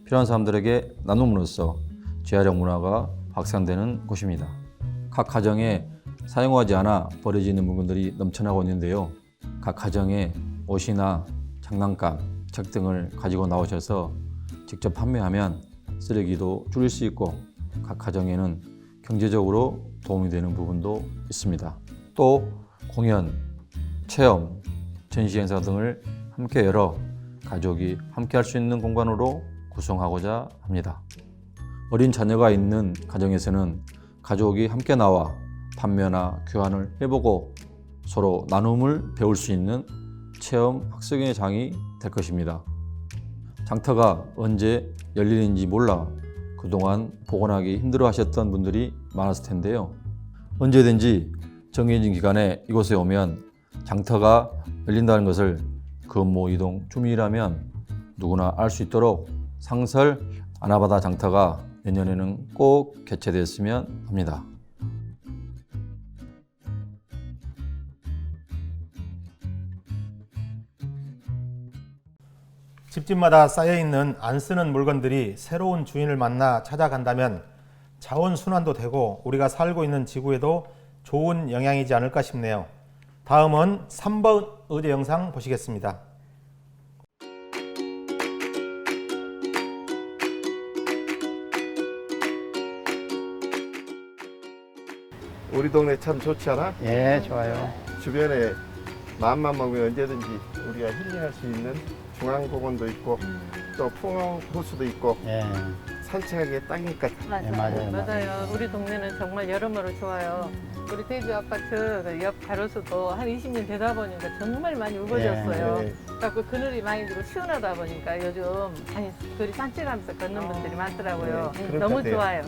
필요한 사람들에게 나눔으로써 재활용 문화가 확산되는 곳입니다. 각 가정에 사용하지 않아 버려지는 물건들이 넘쳐나고 있는데요. 각 가정에 옷이나 장난감, 책 등을 가지고 나오셔서 직접 판매하면 쓰레기도 줄일 수 있고 각 가정에는 경제적으로 도움이 되는 부분도 있습니다. 또 공연, 체험, 전시 행사 등을 함께 열어 가족이 함께 할 수 있는 공간으로 구성하고자 합니다. 어린 자녀가 있는 가정에서는 가족이 함께 나와 판매나 교환을 해보고 서로 나눔을 배울 수 있는 체험 학습의 장이 될 것입니다. 장터가 언제 열리는지 몰라 그동안 복원하기 힘들어 하셨던 분들이 많았을 텐데요. 언제든지 정해진 기간에 이곳에 오면 장터가 열린다는 것을 금호 이동 주민이라면 누구나 알 수 있도록 상설 아나바다 장터가 내년에는 꼭 개최됐으면 합니다. 집집마다 쌓여있는 안 쓰는 물건들이 새로운 주인을 만나 찾아간다면 자원순환도 되고 우리가 살고 있는 지구에도 좋은 영향이지 않을까 싶네요. 다음은 3번 의제 영상 보시겠습니다. 우리 동네 참 좋지 않아? 예, 좋아요. 주변에 마음만 먹으면 언제든지 우리가 힐링할 수 있는 중앙공원도 있고 또 풍화호수도 있고 산책하기에 딱이니까. 맞아요. 우리 동네는 정말 여러모로 좋아요. 우리 대주 아파트 옆 가로수도 한 20년 되다 보니까 정말 많이 우거졌어요. 그래서 그늘이 많이 들고 시원하다 보니까 요즘 많이 둘이 산책하면서 걷는 분들이 많더라고요. 너무 좋아요.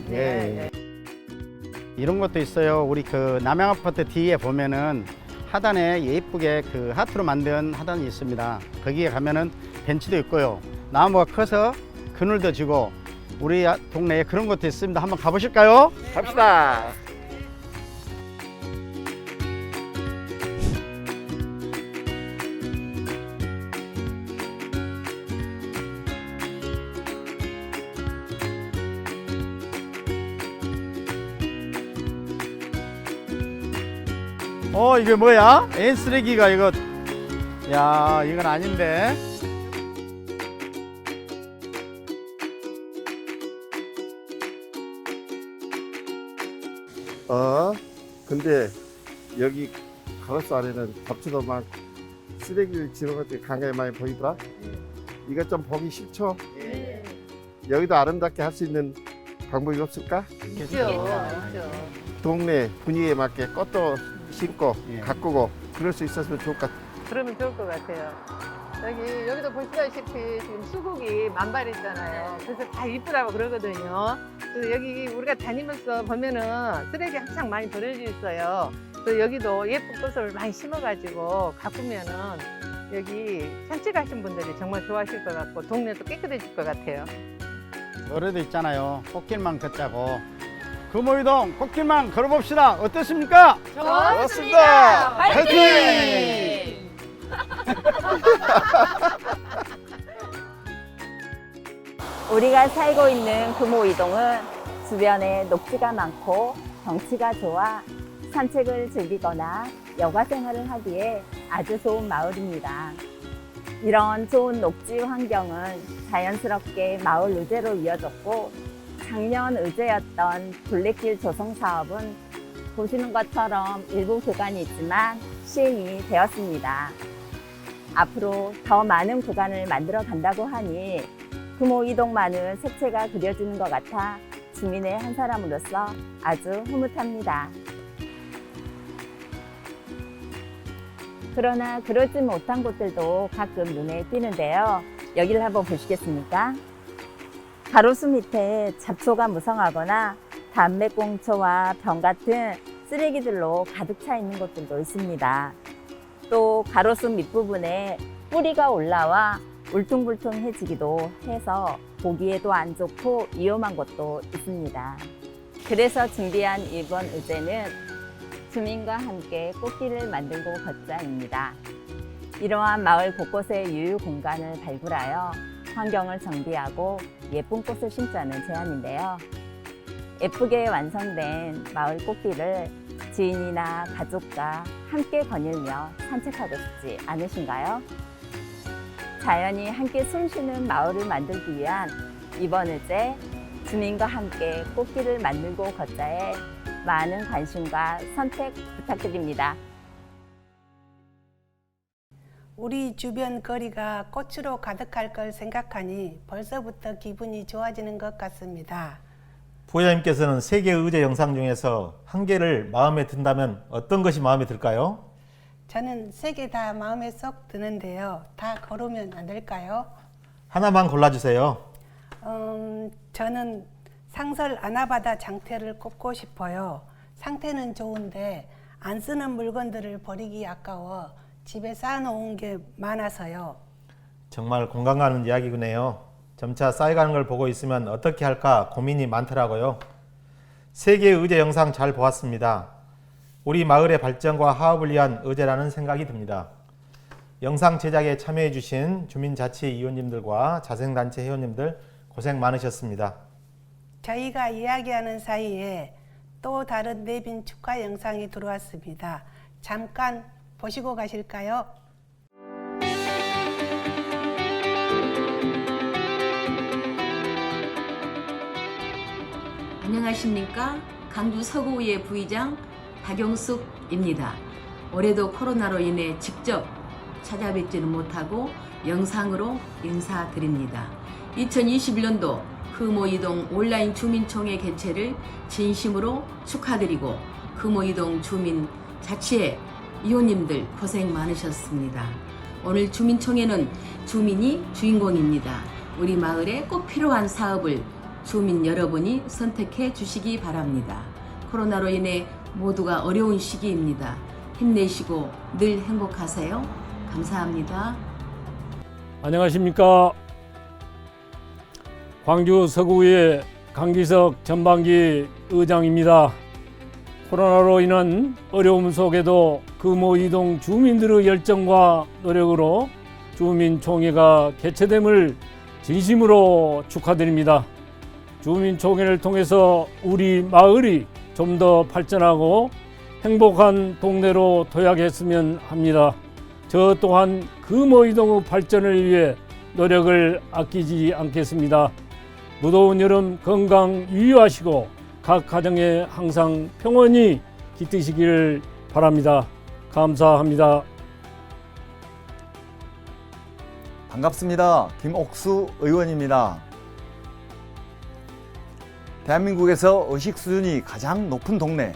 이런 것도 있어요. 우리 그 남양 아파트 뒤에 보면은 하단에 예쁘게 그 하트로 만든 하단이 있습니다. 거기에 가면은 벤치도 있고요. 나무가 커서 그늘도 지고 우리 동네에 그런 것도 있습니다. 한번 가보실까요? 갑시다. 이게 뭐야? 엔 쓰레기가 이거. 야, 이건 아닌데. 근데 여기 가로수 안에는 잡초도 막 쓰레기를 집어가지고 강가에 많이 보이더라. 이거 좀 보기 싫죠? 여기도 아름답게 할 수 있는 방법이 없을까? 있죠. 동네 분위기에 맞게 꽃도 심고 가꾸고 그럴 수 있었으면 좋을 것 같아요. 그러면 좋을 것 같아요. 여기도 보시다시피 지금 수국이 만발했잖아요. 그래서 다 이쁘다고 그러거든요. 그래서 여기 우리가 다니면서 보면은 쓰레기 항상 많이 버려져 있어요. 그래서 여기도 예쁜 꽃을 많이 심어가지고 가꾸면은 여기 산책하신 분들이 정말 좋아하실 것 같고 동네도 깨끗해질 것 같아요. 노래도 있잖아요. 꽃길만 걷자고. 금호이동 꽃길만 걸어봅시다. 어떻습니까? 좋습니다. 화이팅! 우리가 살고 있는 금호이동은 주변에 녹지가 많고 경치가 좋아 산책을 즐기거나 여가 생활을 하기에 아주 좋은 마을입니다. 이런 좋은 녹지 환경은 자연스럽게 마을 의제로 이어졌고 작년 의제였던 둘레길 조성 사업은 보시는 것처럼 일부 구간이 있지만 시행이 되었습니다. 앞으로 더 많은 구간을 만들어 간다고 하니 금호이동만은 색채가 그려지는 것 같아 주민의 한 사람으로서 아주 흐뭇합니다. 그러나 그러지 못한 곳들도 가끔 눈에 띄는데요. 여기를 한번 보시겠습니까? 가로수 밑에 잡초가 무성하거나 담배꽁초와 병 같은 쓰레기들로 가득 차 있는 곳들도 있습니다. 또 가로수 밑부분에 뿌리가 올라와 울퉁불퉁해지기도 해서 보기에도 안 좋고 위험한 곳도 있습니다. 그래서 준비한 이번 의제는 주민과 함께 꽃길을 만들고 걷자입니다. 이러한 마을 곳곳에 유휴 공간을 발굴하여 환경을 정비하고 예쁜 꽃을 심자는 제안인데요. 예쁘게 완성된 마을 꽃길을 지인이나 가족과 함께 거닐며 산책하고 싶지 않으신가요? 자연이 함께 숨쉬는 마을을 만들기 위한 이번 의제 주민과 함께 꽃길을 만들고 걷자에 많은 관심과 선택 부탁드립니다. 우리 주변 거리가 꽃으로 가득할 걸 생각하니 벌써부터 기분이 좋아지는 것 같습니다. 부회장님께서는 3개 의제 영상 중에서 한 개를 마음에 든다면 어떤 것이 마음에 들까요? 저는 3개 다 마음에 쏙 드는데요. 다 걸으면 안 될까요? 하나만 골라주세요. 저는 상설 아나바다 장태를 꼽고 싶어요. 상태는 좋은데 안 쓰는 물건들을 버리기 아까워 집에 쌓아놓은 게 많아서요. 정말 공감 가는 이야기군요. 점차 쌓여가는 걸 보고 있으면 어떻게 할까 고민이 많더라고요. 3개의 의제 영상 잘 보았습니다. 우리 마을의 발전과 화합을 위한 의제라는 생각이 듭니다. 영상 제작에 참여해 주신 주민자치위원님들과 자생단체 회원님들 고생 많으셨습니다. 저희가 이야기하는 사이에 또 다른 내빈 축하 영상이 들어왔습니다. 잠깐 보시고 가실까요? 안녕하십니까? 강주 서구의 부의장 박영숙입니다. 올해도 코로나로 인해 직접 찾아뵙지는 못하고 영상으로 인사드립니다. 2021년도 금호이동 온라인 주민총회 개최를 진심으로 축하드리고 금호이동 주민 자치회 위원님들 고생 많으셨습니다. 오늘 주민총회는 주민이 주인공입니다. 우리 마을에 꼭 필요한 사업을 주민 여러분이 선택해 주시기 바랍니다. 코로나로 인해 모두가 어려운 시기입니다. 힘내시고 늘 행복하세요. 감사합니다. 안녕하십니까. 광주 서구의 강기석 전반기 의장입니다. 코로나로 인한 어려움 속에도 금호이동 주민들의 열정과 노력으로 주민총회가 개최됨을 진심으로 축하드립니다. 주민총회를 통해서 우리 마을이 좀 더 발전하고 행복한 동네로 도약했으면 합니다. 저 또한 금호이동의 발전을 위해 노력을 아끼지 않겠습니다. 무더운 여름 건강 유의하시고 각 가정에 항상 평온이 깃드시기를 바랍니다. 감사합니다. 반갑습니다. 김옥수 의원입니다. 대한민국에서 의식 수준이 가장 높은 동네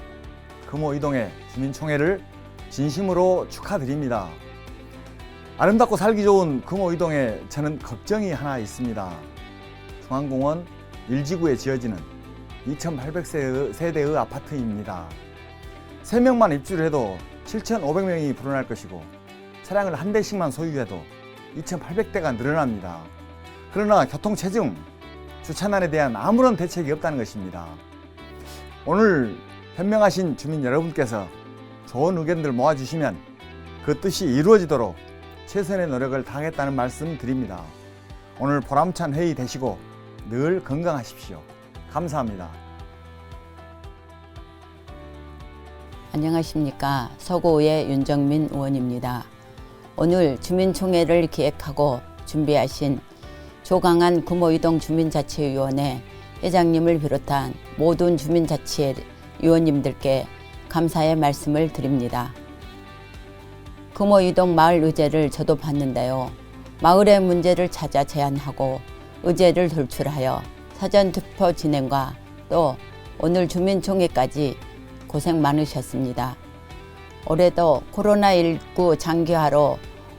금호 이동의 주민총회를 진심으로 축하드립니다. 아름답고 살기 좋은 금호 이동에 저는 걱정이 하나 있습니다. 중앙공원 1지구에 지어지는 2,800세대의 아파트입니다. 3명만 입주를 해도 7,500명이 불어날 것이고 차량을 한 대씩만 소유해도 2,800대가 늘어납니다. 그러나 교통체증, 주차난에 대한 아무런 대책이 없다는 것입니다. 오늘 현명하신 주민 여러분께서 좋은 의견들 모아주시면 그 뜻이 이루어지도록 최선의 노력을 다하겠다는 말씀 드립니다. 오늘 보람찬 회의 되시고 늘 건강하십시오. 감사합니다. 안녕하십니까. 서구의 윤정민 의원입니다. 오늘 주민총회를 기획하고 준비하신 조강한 금호이동 주민자치위원회 회장님을 비롯한 모든 주민자치위원님들께 감사의 말씀을 드립니다. 금호이동 마을 의제를 저도 봤는데요. 마을의 문제를 찾아 제안하고 의제를 도출하여 사전투표 진행과 또 오늘 주민총회까지 고생 많으셨습니다. 올해도 코로나19 장기화로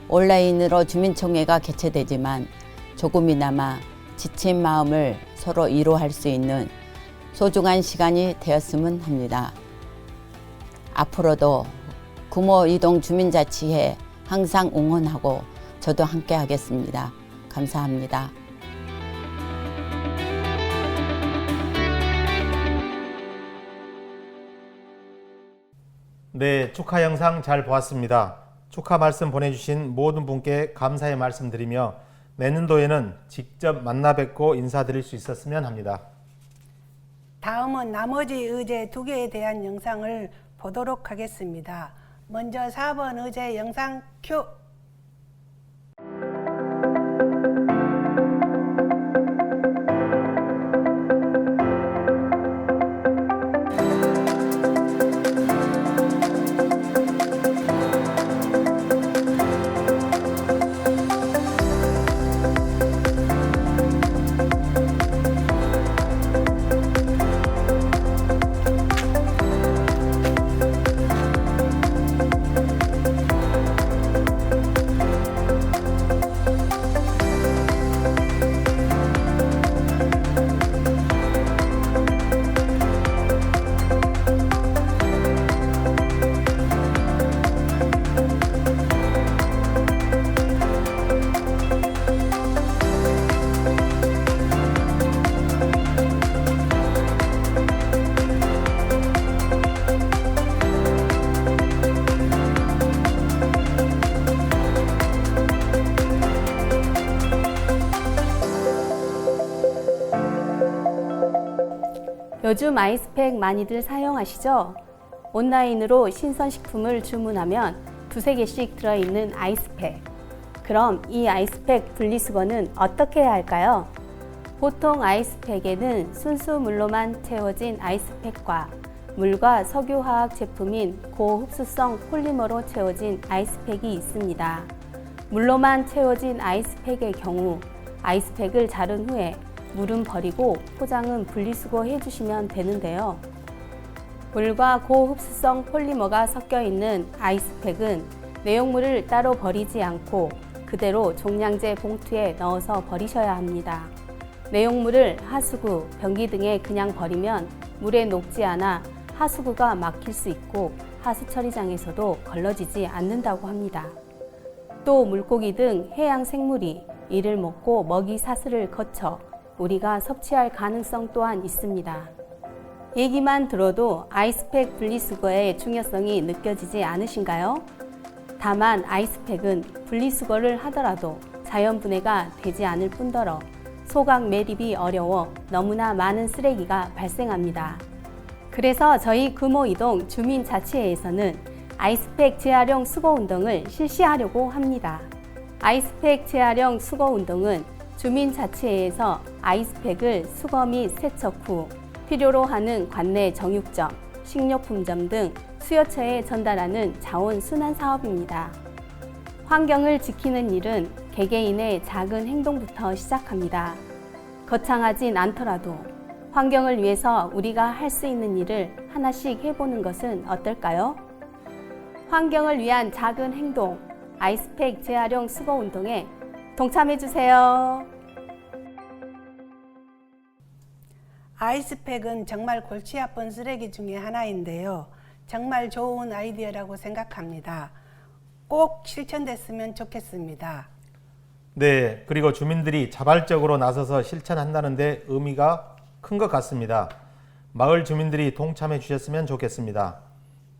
온라인으로 주민총회가 개최되지만 조금이나마 지친 마음을 서로 위로할 수 있는 소중한 시간이 되었으면 합니다. 앞으로도 금호 이동 주민자치회 항상 응원하고 저도 함께 하겠습니다. 감사합니다. 네, 축하 영상 잘 보았습니다. 축하 말씀 보내주신 모든 분께 감사의 말씀드리며 내년도에는 직접 만나 뵙고 인사드릴 수 있었으면 합니다. 다음은 나머지 의제 2개에 대한 영상을 보도록 하겠습니다. 먼저 4번 의제 영상 큐! 요즘 아이스팩 많이들 사용하시죠? 온라인으로 신선식품을 주문하면 2~3개씩 들어있는 아이스팩. 그럼 이 아이스팩 분리수거는 어떻게 해야 할까요? 보통 아이스팩에는 순수 물로만 채워진 아이스팩과 물과 석유화학 제품인 고흡수성 폴리머로 채워진 아이스팩이 있습니다. 물로만 채워진 아이스팩의 경우 아이스팩을 자른 후에 물은 버리고 포장은 분리수거 해주시면 되는데요. 물과 고흡수성 폴리머가 섞여 있는 아이스팩은 내용물을 따로 버리지 않고 그대로 종량제 봉투에 넣어서 버리셔야 합니다. 내용물을 하수구, 변기 등에 그냥 버리면 물에 녹지 않아 하수구가 막힐 수 있고 하수처리장에서도 걸러지지 않는다고 합니다. 또 물고기 등 해양 생물이 이를 먹고 먹이 사슬을 거쳐 우리가 섭취할 가능성 또한 있습니다. 얘기만 들어도 아이스팩 분리수거의 중요성이 느껴지지 않으신가요? 다만 아이스팩은 분리수거를 하더라도 자연분해가 되지 않을 뿐더러 소각 매립이 어려워 너무나 많은 쓰레기가 발생합니다. 그래서 저희 금호이동 주민자치회에서는 아이스팩 재활용 수거운동을 실시하려고 합니다. 아이스팩 재활용 수거운동은 주민자치회에서 아이스팩을 수거 및 세척 후 필요로 하는 관내 정육점, 식료품점 등 수요처에 전달하는 자원 순환 사업입니다. 환경을 지키는 일은 개개인의 작은 행동부터 시작합니다. 거창하진 않더라도 환경을 위해서 우리가 할 수 있는 일을 하나씩 해보는 것은 어떨까요? 환경을 위한 작은 행동, 아이스팩 재활용 수거 운동에 동참해주세요. 아이스팩은 정말 골치 아픈 쓰레기 중에 하나인데요. 정말 좋은 아이디어라고 생각합니다. 꼭 실천됐으면 좋겠습니다. 네, 그리고 주민들이 자발적으로 나서서 실천한다는 데 의미가 큰 것 같습니다. 마을 주민들이 동참해 주셨으면 좋겠습니다.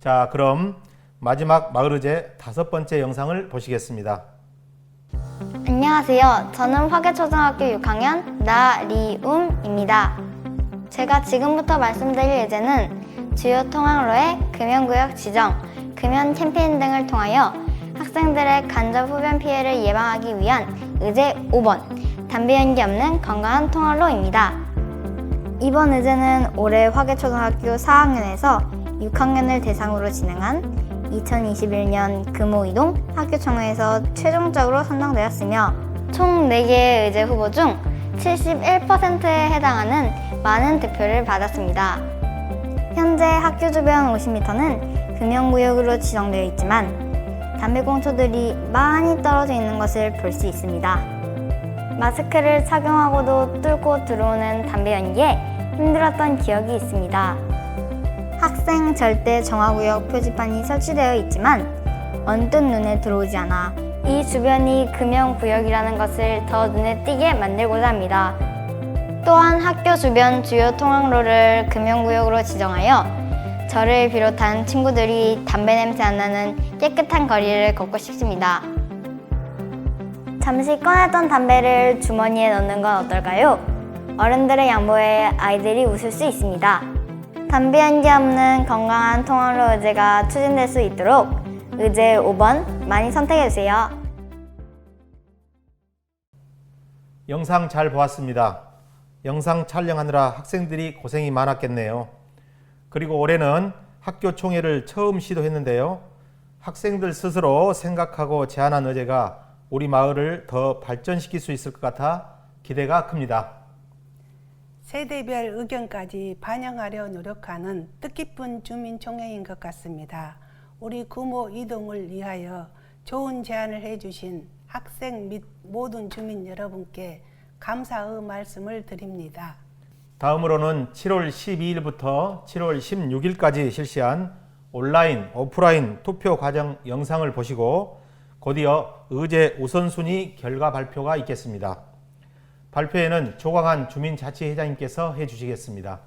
자, 그럼 마지막 마을의제 5번째 영상을 보시겠습니다. 안녕하세요. 저는 화계초등학교 6학년 나리움입니다. 제가 지금부터 말씀드릴 예제는 주요 통학로의 금연구역 지정, 금연 캠페인 등을 통하여 학생들의 간접 흡연 피해를 예방하기 위한 의제 5번, 담배 연기 없는 건강한 통학로입니다. 이번 의제는 올해 화계초등학교 4학년에서 6학년을 대상으로 진행한 2021년 금호이동 학교총회에서 최종적으로 선정되었으며 총 4개의 의제 후보 중 71%에 해당하는 많은 득표를 받았습니다. 현재 학교 주변 50m는 금연구역으로 지정되어 있지만 담배꽁초들이 많이 떨어져 있는 것을 볼 수 있습니다. 마스크를 착용하고도 뚫고 들어오는 담배 연기에 힘들었던 기억이 있습니다. 학생 절대 정화구역 표지판이 설치되어 있지만 언뜻 눈에 들어오지 않아 이 주변이 금연구역이라는 것을 더 눈에 띄게 만들고자 합니다. 또한 학교 주변 주요 통학로를 금연구역으로 지정하여 저를 비롯한 친구들이 담배 냄새 안 나는 깨끗한 거리를 걷고 싶습니다. 잠시 꺼냈던 담배를 주머니에 넣는 건 어떨까요? 어른들의 양보에 아이들이 웃을 수 있습니다. 담배 연기 없는 건강한 통학로 의제가 추진될 수 있도록 의제 5번 많이 선택해주세요. 영상 잘 보았습니다. 영상 촬영하느라 학생들이 고생이 많았겠네요. 그리고 올해는 학교 총회를 처음 시도했는데요. 학생들 스스로 생각하고 제안한 의제가 우리 마을을 더 발전시킬 수 있을 것 같아 기대가 큽니다. 세대별 의견까지 반영하려 노력하는 뜻깊은 주민총회인 것 같습니다. 우리 금호 이동을 위하여 좋은 제안을 해주신 학생 및 모든 주민 여러분께 감사의 말씀을 드립니다. 다음으로는 7월 12일부터 7월 16일까지 실시한 온라인, 오프라인 투표 과정 영상을 보시고 곧이어 의제 우선순위 결과 발표가 있겠습니다. 발표에는 조광한 주민자치회장님께서 해주시겠습니다.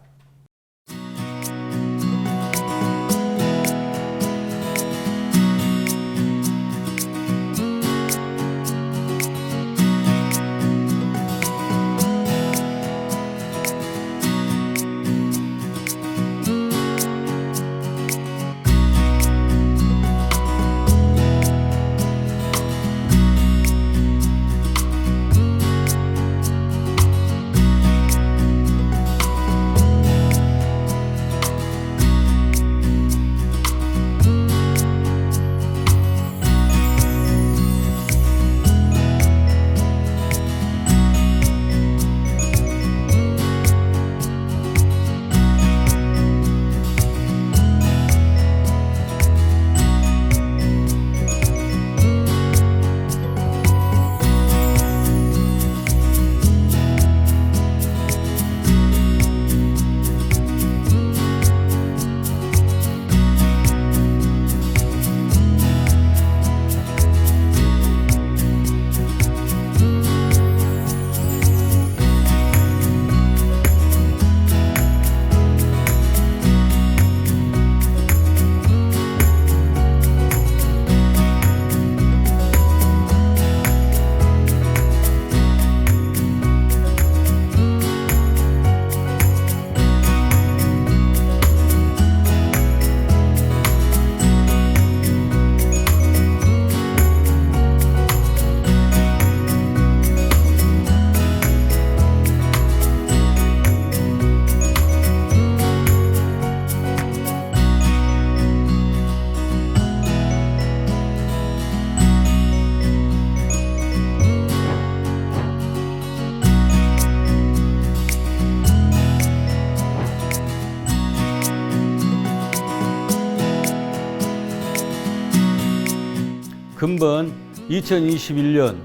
금번 2021년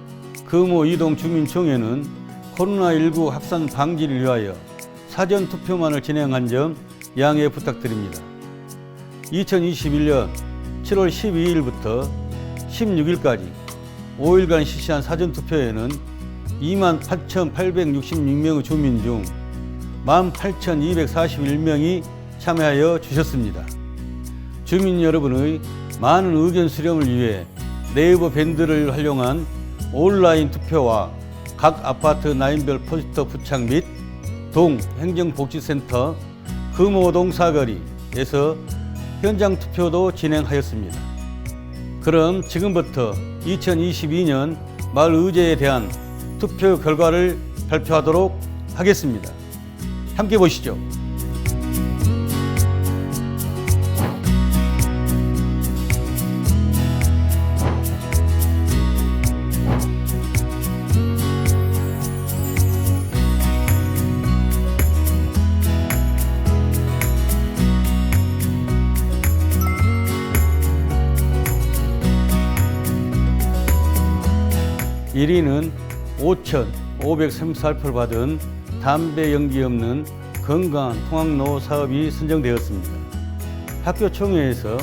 금호 이동 주민총회는 코로나19 확산 방지를 위하여 사전 투표만을 진행한 점 양해 부탁드립니다. 2021년 7월 12일부터 16일까지 5일간 실시한 사전 투표에는 28,866명의 주민 중 18,241명이 참여하여 주셨습니다. 주민 여러분의 많은 의견 수렴을 위해 네이버 밴드를 활용한 온라인 투표와 각 아파트 라인별 포스터 부착 및 동 행정복지센터 금호동 사거리에서 현장 투표도 진행하였습니다. 그럼 지금부터 2022년 마을 의제에 대한 투표 결과를 발표하도록 하겠습니다. 함께 보시죠. (1) 위는 5,534표를 받은 담배 연기 없는 건강한 통학로 사업이 선정되었습니다. 학교 총회에서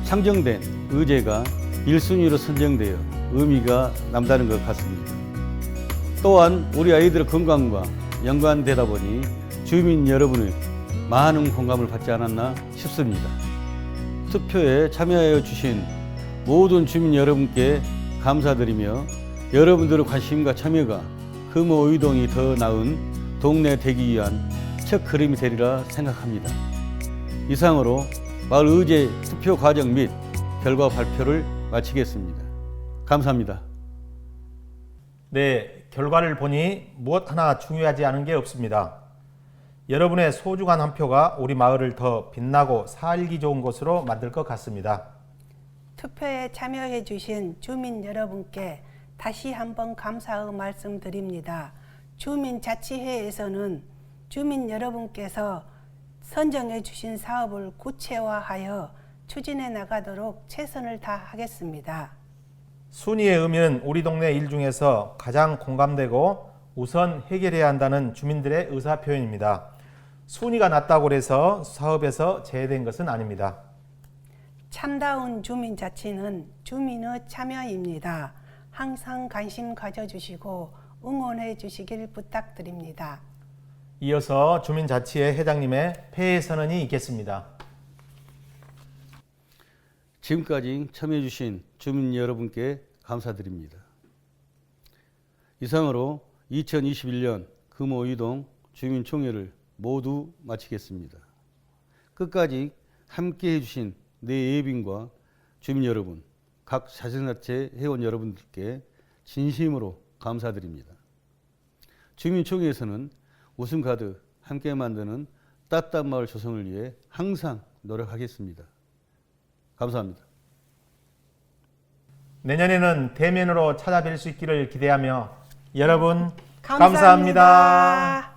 상정된 의제가 1순위로 선정되어 의미가 남다른 것 같습니다. 또한 우리 아이들의 건강과 연관되다 보니 주민 여러분의 많은 공감을 받지 않았나 싶습니다. 투표에 참여하여 주신 모든 주민 여러분께 감사드리며 여러분들의 관심과 참여가 금호 의동이 더 나은 동네 되기 위한 첫 걸음이 되리라 생각합니다. 이상으로 마을 의제 투표 과정 및 결과 발표를 마치겠습니다. 감사합니다. 네, 결과를 보니 무엇 하나 중요하지 않은 게 없습니다. 여러분의 소중한 한 표가 우리 마을을 더 빛나고 살기 좋은 곳으로 만들 것 같습니다. 투표에 참여해 주신 주민 여러분께 다시 한번 감사의 말씀드립니다. 주민자치회에서는 주민 여러분께서 선정해 주신 사업을 구체화하여 추진해 나가도록 최선을 다하겠습니다. 순위의 의미는 우리 동네 일 중에서 가장 공감되고 우선 해결해야 한다는 주민들의 의사표현입니다. 순위가 낮다고 해서 사업에서 제외된 것은 아닙니다. 참다운 주민자치는 주민의 참여입니다. 항상 관심 가져주시고 응원해 주시길 부탁드립니다. 이어서 주민자치회 회장님의 폐해 선언이 있겠습니다. 지금까지 참여해 주신 주민 여러분께 감사드립니다. 이상으로 2021년 금호 이동 주민총회를 모두 마치겠습니다. 끝까지 함께해 주신 내 예빈과 주민 여러분, 각 자선자치 회원 여러분들께 진심으로 감사드립니다. 주민총회에서는 웃음 가득 함께 만드는 따뜻한 마을 조성을 위해 항상 노력하겠습니다. 감사합니다. 내년에는 대면으로 찾아뵐 수 있기를 기대하며 여러분 감사합니다.